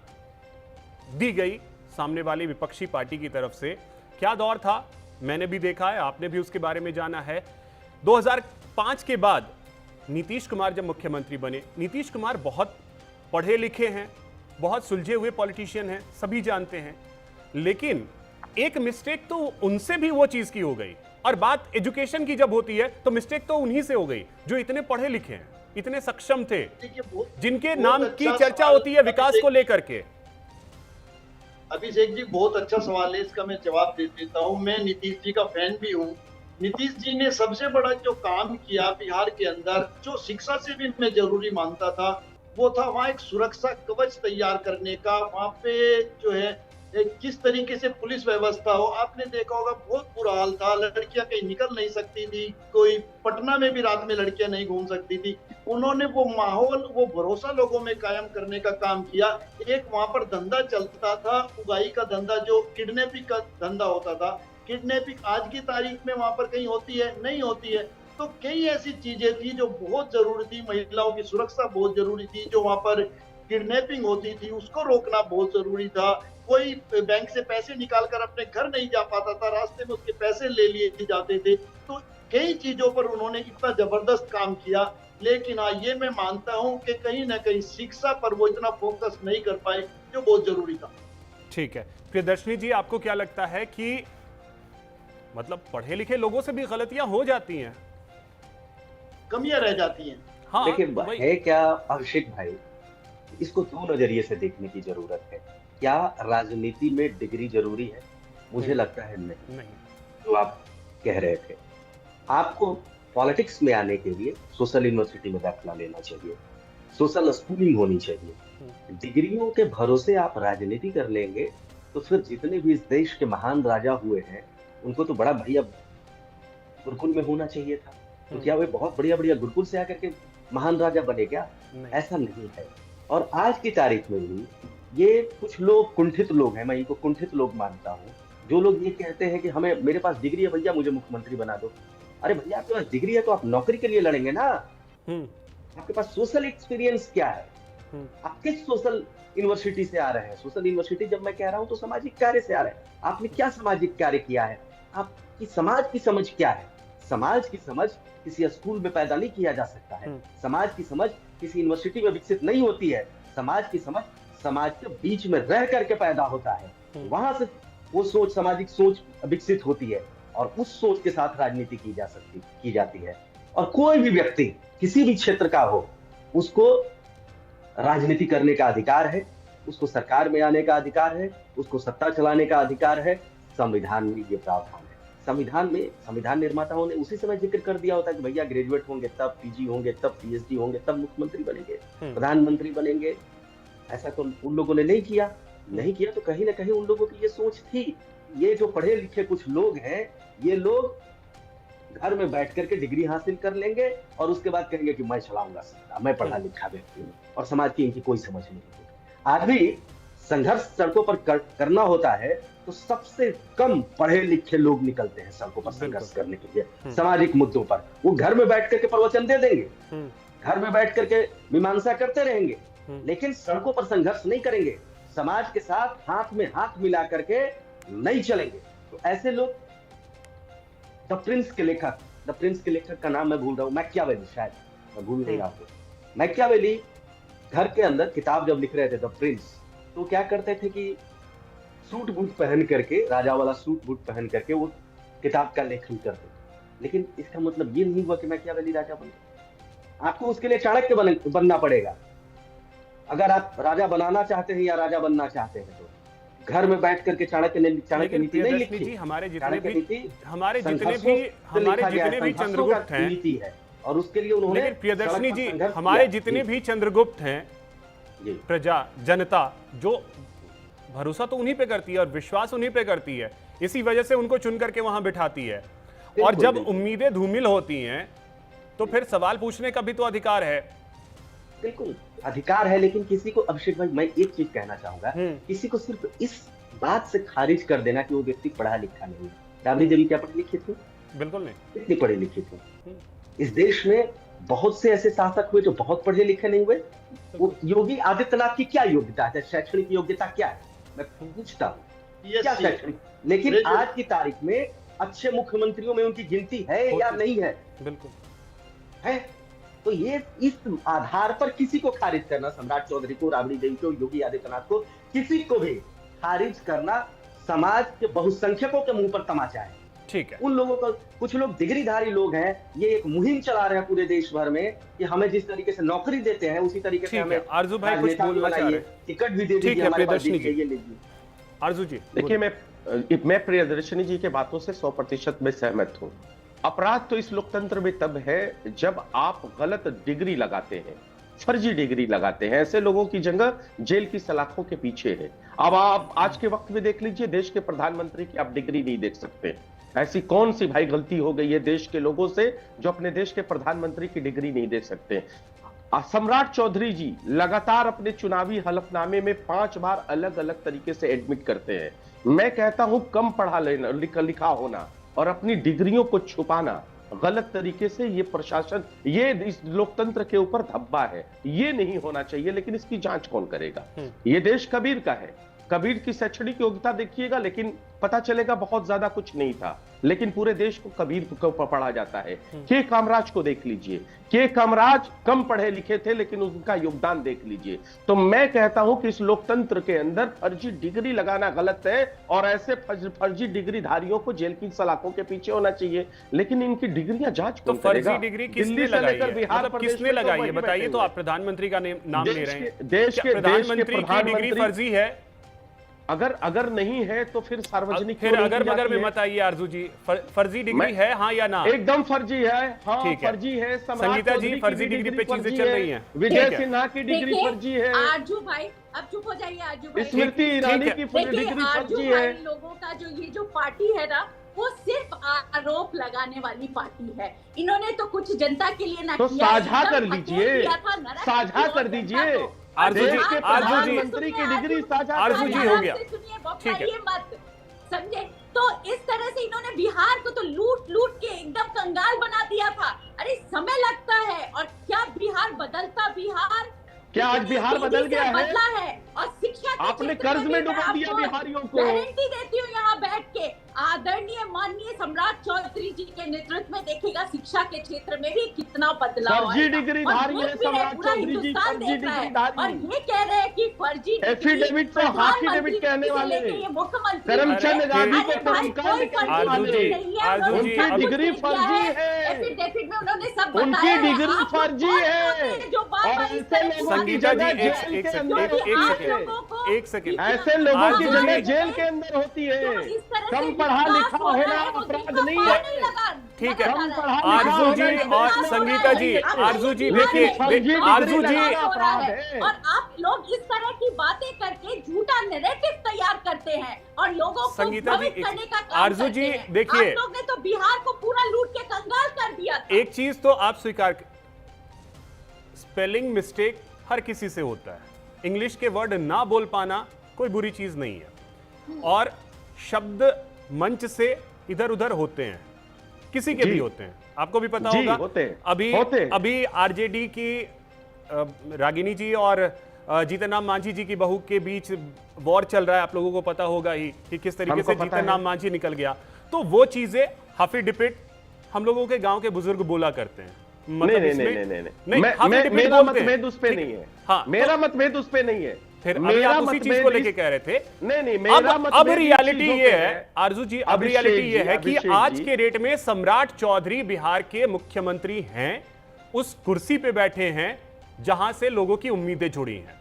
दी गई सामने वाली विपक्षी पार्टी की तरफ से, क्या दौर था मैंने भी देखा है, आपने भी उसके बारे में जाना है। 2005 के बाद नीतीश कुमार जब मुख्यमंत्री बने, नीतीश कुमार बहुत पढ़े लिखे हैं, बहुत सुलझे हुए पॉलिटिशियन हैं, सभी जानते हैं, लेकिन एक मिस्टेक तो उनसे भी वो चीज की हो गई। और बात एजुकेशन की जब होती है तो मिस्टेक तो उन्हीं से हो गई जो इतने पढ़े लिखे हैं, इतने सक्षम थे, जिनके नाम की चर्चा होती है विकास को लेकर के। अभिषेक जी, बहुत अच्छा सवाल है, इसका मैं जवाब दे देता हूँ। मैं नीतीश जी का फैन भी हूँ। नीतीश जी ने सबसे बड़ा जो काम किया बिहार के अंदर, जो शिक्षा से भी मैं जरूरी मानता था, वो था वहाँ एक सुरक्षा कवच तैयार करने का। वहाँ पे जो है किस तरीके से पुलिस व्यवस्था हो, आपने देखा होगा बहुत बुरा हाल था, लड़कियां कहीं निकल नहीं सकती थी, कोई पटना में भी रात में लड़कियां नहीं घूम सकती थी। उन्होंने वो माहौल, वो भरोसा लोगों में कायम करने का काम किया। एक वहां पर धंधा चलता था, उगाई का धंधा, जो किडनैपिंग का धंधा होता था। किडनैपिंग आज की तारीख में वहां पर कहीं होती है? नहीं होती है। तो कई ऐसी चीजें थी जो बहुत जरूरी थी, महिलाओं की सुरक्षा बहुत जरूरी थी, जो वहां पर किडनैपिंग होती थी उसको रोकना बहुत जरूरी था। कोई बैंक से पैसे निकालकर अपने घर नहीं जा पाता था, रास्ते में उसके पैसे ले लिए जाते थे। तो कई चीजों पर उन्होंने इतना जबरदस्त काम किया। लेकिन हाँ, ये मैं मानता हूँ कि कहीं ना कहीं शिक्षा पर वो इतना फोकस नहीं कर पाए जो बहुत जरूरी था। ठीक है प्रियदर्शनी जी, आपको क्या लगता है कि मतलब पढ़े लिखे लोगों से भी गलतियां हो जाती हैं, कमियां रह जाती हैं? हाँ, देखिए है क्या अभिषेक भाई, इसको दो नजरिए से देखने की जरूरत है। क्या राजनीति में डिग्री जरूरी है? मुझे लगता है नहीं। जो आप कह रहे थे, आपको पॉलिटिक्स में आने के लिए सोशल यूनिवर्सिटी में दाखिला लेना चाहिए, सोशल स्कूलिंग होनी चाहिए। डिग्रियों के भरोसे आप राजनीति कर लेंगे तो फिर जितने भी इस देश के महान राजा हुए हैं उनको तो बड़ा बढ़िया गुरुकुल में होना चाहिए था। तो क्या वे बहुत बढ़िया बढ़िया गुरुकुल से आकर के महान राजा बने क्या? ऐसा नहीं है। और आज की तारीख में भी ये कुछ लोग कुंठित लोग हैं, मैं इनको कुंठित लोग मानता हूँ, जो लोग ये कहते हैं कि हमें, मेरे पास डिग्री है भैया, मुझे मुख्यमंत्री बना दो। अरे भैया, आपके पास डिग्री है तो आप नौकरी के लिए लड़ेंगे ना। आपके पास सोशल एक्सपीरियंस क्या है? आप किस सोशल यूनिवर्सिटी से आ रहे हैं? सोशल यूनिवर्सिटी जब मैं कह रहा हूं तो सामाजिक कार्य से आ रहे हैं। आपने क्या सामाजिक कार्य किया है? आपकी समाज की समझ क्या है? समाज की समझ किसी स्कूल में पैदा नहीं किया जा सकता है। समाज की समझ किसी यूनिवर्सिटी में विकसित नहीं होती है। समाज की समझ समाज के बीच में रह करके पैदा होता है, वहां से वो सोच, सामाजिक सोच विकसित होती है और उस सोच के साथ राजनीति की जाती है। और कोई भी व्यक्ति किसी भी क्षेत्र का हो, उसको राजनीति करने का अधिकार है, उसको सरकार में आने का अधिकार है, उसको सत्ता चलाने का अधिकार है। संविधान में ये प्रावधान है। संविधान निर्माताओं ने उसी समय जिक्र कर दिया होता है कि भैया ग्रेजुएट होंगे तब, पीजी होंगे तब, पीएचडी होंगे तब मुख्यमंत्री बनेंगे, प्रधानमंत्री बनेंगे। ऐसा तो उन लोगों ने नहीं किया तो कहीं ना कहीं उन लोगों की ये सोच थी। ये जो पढ़े लिखे कुछ लोग हैं, ये लोग घर में बैठ करके डिग्री हासिल कर लेंगे और उसके बाद कहेंगे कि मैं चलाऊंगा सत्ता, मैं पढ़ा लिखा व्यक्ति हूँ, और समाज की इनकी कोई समझ नहीं होती। आज भी संघर्ष सड़कों पर करना होता है तो सबसे कम पढ़े लिखे लोग निकलते हैं सड़कों पर संघर्ष करने के लिए सामाजिक मुद्दों पर। वो घर में बैठ करके प्रवचन दे देंगे, घर में बैठ करके मीमांसा करते रहेंगे, लेकिन सड़कों पर संघर्ष नहीं करेंगे, समाज के साथ हाथ में हाथ मिला करके नहीं चलेंगे। तो ऐसे लोग, द प्रिंस के लेखक का नाम मैं भूल रहा हूँ, मैकियावेली, शायद मैं भूल नहीं रहा हूँ। मैकियावेली घर के अंदर किताब जब लिख रहे थे द प्रिंस, तो क्या करते थे कि सूट बूट पहन करके, राजा वाला सूट बूट पहन करके वो किताब का लेखन करते थे। लेकिन इसका मतलब ये नहीं हुआ कि मैकियावेली राजा बन गए। आपको उसके लिए चाणक्य बनना पड़ेगा। अगर आप राजा बनाना चाहते हैं या राजा बनना चाहते हैं तो घर में बैठ करके चाणक्य नीति नहीं लिखी। हमारे जितने भी चंद्रगुप्त हैं नीति है, और उसके लिए उन्होंने, लेकिन प्रियदर्शनी जी, हमारे जितने भी चंद्रगुप्त हैं, प्रजा, जनता जो भरोसा तो उन्हीं पे करती है और विश्वास उन्हीं पे करती है, इसी वजह से उनको चुन करके वहां बिठाती है। और जब उम्मीदें धूमिल होती हैं तो फिर सवाल पूछने का भी तो अधिकार है। बिल्कुल अधिकार है, लेकिन किसी को, अभिषेक भाई मैं एक चीज कहना चाहूंगा, किसी को सिर्फ इस बात से खारिज कर देना कि वो व्यक्ति पढ़ा लिखा नहीं है। राबड़ी देवी क्या पढ़ी लिखी थी? बिल्कुल नहीं। कितनी पढ़ी लिखी थी? इस देश में बहुत से ऐसे शासक हुए जो बहुत पढ़े लिखे नहीं हुए। योगी आदित्यनाथ की क्या योग्यता है? शैक्षणिक योग्यता क्या है? मैं पूछता हूँ क्या शैक्षणिक? लेकिन आज की तारीख में अच्छे मुख्यमंत्रियों में उनकी गिनती है या नहीं है? बिल्कुल है। तो ये इस आधार पर किसी को खारिज करना, सम्राट चौधरी को, राबड़ी देवी को, योगी आदित्यनाथ को, किसी को भी खारिज करना समाज के बहुसंख्यकों के मुंह पर तमाचा है। ठीक है। उन लोगों को, कुछ लोग डिग्रीधारी लोग हैं, ये एक मुहिम चला रहे हैं पूरे देश भर में कि हमें जिस तरीके से नौकरी देते हैं उसी तरीके से हमें आरजू भाई कुछ बोलना चाह रहे हैं, टिकट भी दे दीजिए, हमारे पास ये लीजिए। आरजू जी देखिए, मैं प्रियदर्शनी जी के बातों से 100% में सहमत हूँ। अपराध तो इस लोकतंत्र में तब है जब आप गलत डिग्री लगाते हैं, फर्जी डिग्री लगाते हैं। ऐसे लोगों की जगह जेल की सलाखों के पीछे है। अब आप आज के वक्त में देख लीजिए, देश के प्रधानमंत्री की आप डिग्री नहीं देख सकते। ऐसी कौन सी भाई गलती हो गई है देश के लोगों से जो अपने देश के प्रधानमंत्री की डिग्री नहीं देख सकते? सम्राट चौधरी जी लगातार अपने चुनावी हलफनामे में 5 बार अलग अलग तरीके से एडमिट करते हैं। मैं कहता हूं कम पढ़ा लेना, लिखा होना और अपनी डिग्रियों को छुपाना गलत तरीके से, ये प्रशासन, ये इस लोकतंत्र के ऊपर धब्बा है। ये नहीं होना चाहिए, लेकिन इसकी जांच कौन करेगा? ये देश कबीर का है। कबीर की शैक्षणिक योग्यता देखिएगा, लेकिन पता चलेगा बहुत ज्यादा कुछ नहीं था, लेकिन पूरे देश को कबीर को पढ़ा जाता है। के कामराज को देख लीजिए, के कामराज कम पढ़े लिखे थे लेकिन उनका योगदान देख लीजिए। तो मैं कहता हूं कि इस लोकतंत्र के अंदर फर्जी डिग्री लगाना गलत है और ऐसे फर्जी डिग्रीधारियों को जेल की सलाखों के पीछे होना चाहिए। लेकिन इनकी डिग्रियां जांच तो फर्जी डिग्री किसने लगाई है? मतलब किसने लगाई है बताइए? तो आप प्रधानमंत्री का नाम ले रहे हैं, देश के प्रधानमंत्री की डिग्री फर्जी है? अगर नहीं है तो फिर सार्वजनिक फिर अगर मगर में मत आइए आरजू जी, फर्जी डिग्री है हाँ या ना? एकदम फर्जी है, हाँ ठीक है। फर्जी है। संगीता जी, फर्जी डिग्री पे चीजें चल रही हैं। विजय सिन्हा की डिग्री फर्जी है। आरजू भाई अब चुप हो जाइए। आरजू भाई, स्मृति ईरानी की डिग्री फर्जी है। लोगों का जो ये जो पार्टी है ना, वो सिर्फ आरोप लगाने वाली पार्टी है। इन्होंने तो कुछ जनता के लिए ना तो किया, साझा कर लीजिए, साझा कर दीजिए। आरजू जी, प्रधानमंत्री की डिग्री साझा, आरजू जी हो गया, ठीक है मत समझे। तो इस तरह से इन्होंने बिहार को तो लूट लूट के एकदम कंगाल बना दिया था। अरे समय लगता है, और क्या बिहार बदलता? बिहार क्या आज बिहार बदल गया है? बदला है। और शिक्षा आपने कर्ज में डुबा दिया बिहारियों को। गारंटी देती हूँ यहाँ बैठ के, आदरणीय माननीय सम्राट चौधरी जी के नेतृत्व में देखिएगा शिक्षा के क्षेत्र में भी कितना बदलाव। फर्जी डिग्री धारी है सम्राट चौधरी जी, फर्जी डिग्री धारी। और ये कह रहे हैं कि फर्जी एफिडेविट को हाफिडेविट कहने वाले, करमचंद गांधी को तत्काल निकालने वाले, उनकी डिग्री फर्जी है, एफिडेविट में उन्होंने सब उनकी डिग्री फर्जी है। और ऐसे लोगों की जगह जेल के अंदर, एक सेकंड, ऐसे लोगों की जगह जेल के अंदर होती है। कम पढ़ा लिखा होना अपराध नहीं है। ठीक है आरजू जी और संगीता जी, आरजू जी देखिए, आरजू जी और आप लोग इस तरह की बातें करके झूठा नैरेटिव तैयार करते हैं और लोगों को संगीता जी, करने का काम आरजू जी देखिए, आप लोग ने तो बिहार को पूरा लूट के कंगाल कर दिया था। एक चीज तो आप स्वीकार, स्पेलिंग मिस्टेक हर किसी से होता है, इंग्लिश के वर्ड ना बोल पाना कोई बुरी चीज नहीं है, और शब्द मंच से इधर उधर होते हैं, किसी के भी होते हैं, आपको भी पता होगा। अभी आरजेडी की रागिनी जी और जीतन राम मांझी जी की बहू के बीच वॉर चल रहा है, आप लोगों को पता होगा ही कि किस तरीके से जीतन राम मांझी निकल गया। तो वो चीजें हाफी डिपिट हम लोगों के गांव के बुजुर्ग बोला करते हैं। मेरा मतभेद उस पे नहीं है। हाँ, मेरा मतभेद उस पे नहीं है। फिर मेरा उसी चीज को लेके कह रहे थे। नहीं, मेरा अब रियलिटी ये है आरजू जी, अब रियलिटी ये है कि आज के डेट में सम्राट चौधरी बिहार के मुख्यमंत्री हैं, उस कुर्सी पे बैठे हैं जहां से लोगों की उम्मीदें जुड़ी हैं,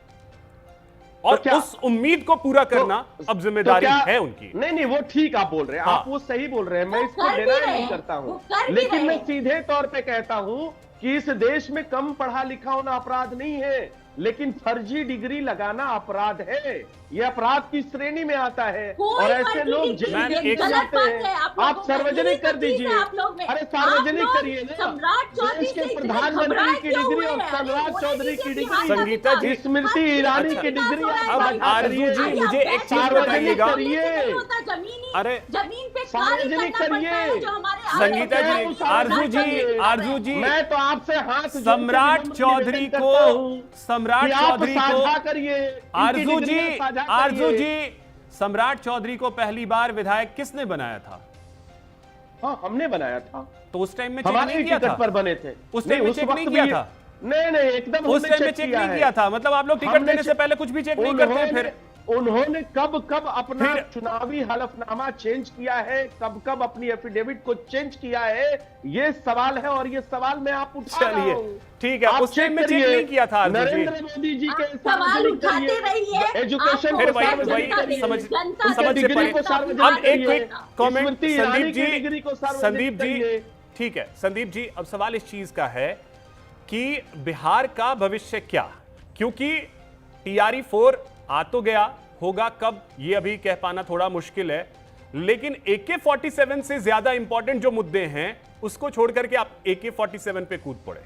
और उस उम्मीद को पूरा करना अब जिम्मेदारी है उनकी। नहीं, वो ठीक आप बोल रहे हैं, आप वो सही बोल रहे हैं, मैं इसको डिनाई नहीं करता हूं, लेकिन मैं सीधे तौर पे कहता हूं कि इस देश में कम पढ़ा लिखा होना अपराध नहीं है, लेकिन फर्जी डिग्री लगाना अपराध है। यह अपराध की श्रेणी में आता है, और ऐसे लोग जेल में जाते हैं। आप सार्वजनिक कर दीजिए, अरे सार्वजनिक करिए ना, देश के प्रधानमंत्री की डिग्री और सम्राट चौधरी की डिग्री, संगीता जी, स्मृति ईरानी की डिग्री। अब आरजू जी मुझे एक चीज बताइएगा, अरे सार्वजनिक करिए संगीता जी, आरजू जी मैं तो आपसे हाथ सम्राट चौधरी को करिए। आरजू जी सम्राट चौधरी को पहली बार विधायक किसने बनाया था? हाँ, हमने बनाया था। तो उस टाइम में चेक नहीं किया था? पर बने थे उस टाइम में चेक नहीं किया था? नहीं, एकदम उस टाइम में चेक नहीं किया था। मतलब आप लोग टिकट देने से पहले कुछ भी चेक नहीं करते। फिर उन्होंने कब अपना चुनावी हलफनामा चेंज किया है, कब अपनी एफिडेविट को चेंज किया है, ये सवाल है, और ये सवाल मैं आप उठा रहा हूं। ठीक है, उस टाइम में चेक नहीं किया था। नरेंद्र मोदी जी के सवाल उठाते रहिए, एजुकेशन फिर वही समझ से परे। अब एक कमेंट संदीप जी, ठीक है संदीप जी, अब सवाल इस चीज का है कि बिहार का भविष्य क्या, क्योंकि TRE 4 आ तो गया, होगा कब ये अभी कह पाना थोड़ा मुश्किल है, लेकिन AK-47 से ज्यादा इंपॉर्टेंट जो मुद्दे हैं उसको छोड़ करके आप AK-47 पे कूद पड़े।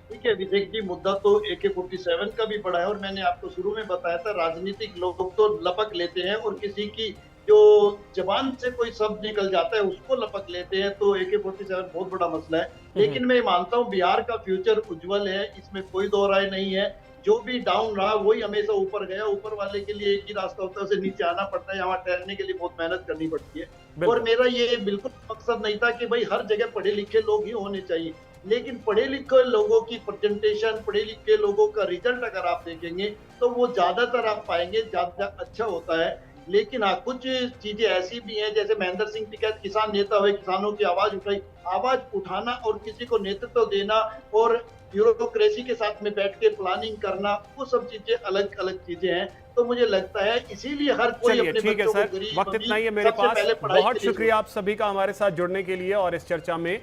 ठीक है अभिषेक जी, मुद्दा तो AK-47 का भी पड़ा है, और मैंने आपको शुरू में बताया था राजनीतिक लोग तो लपक लेते हैं, और किसी की जो जबान से कोई शब्द निकल जाता है उसको लपक लेते हैं, तो AK-47 बहुत बड़ा मसला है। लेकिन मैं मानता हूँ बिहार का फ्यूचर उज्जवल है, इसमें कोई दो राय नहीं है। जो भी डाउन रहा वही हमेशा ऊपर गया। ऊपर वाले के लिए एक ही रास्ता होता है, उसे नीचे आना पड़ता है, यहाँ ठहरने के लिए बहुत मेहनत करनी पड़ती है। और मेरा ये बिल्कुल मकसद नहीं था कि भाई हर जगह पढ़े लिखे लोग ही होने चाहिए, लेकिन पढ़े लिखे लोगों की प्रेजेंटेशन, पढ़े लिखे लोगों का रिजल्ट अगर आप देखेंगे तो वो ज्यादातर आप पाएंगे ज्यादा अच्छा होता है। लेकिन हाँ, कुछ चीजें ऐसी भी हैं, जैसे महेंद्र सिंह टिकैत किसान नेता हुए, किसानों की आवाज उठाई, आवाज उठाना और किसी को नेतृत्व देना और ब्यूरोक्रेसी के साथ में बैठ के प्लानिंग करना, वो सब चीजें अलग अलग चीजें हैं। तो मुझे लगता है इसीलिए हर कोई चलिए अपने ठीक है बच्चों सर, को गरीब वक्त अमीर इतना ही है मेरे सबसे पास। पहले पढ़ाई बहुत के लिए शुक्रिया आप सभी का हमारे साथ जुड़ने के लिए और इस चर्चा में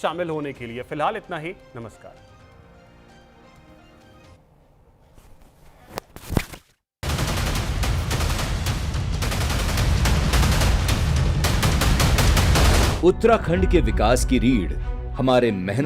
शामिल होने के लिए। फिलहाल इतना ही, नमस्कार। उत्तराखंड के विकास की रीढ़ हमारे मेहनत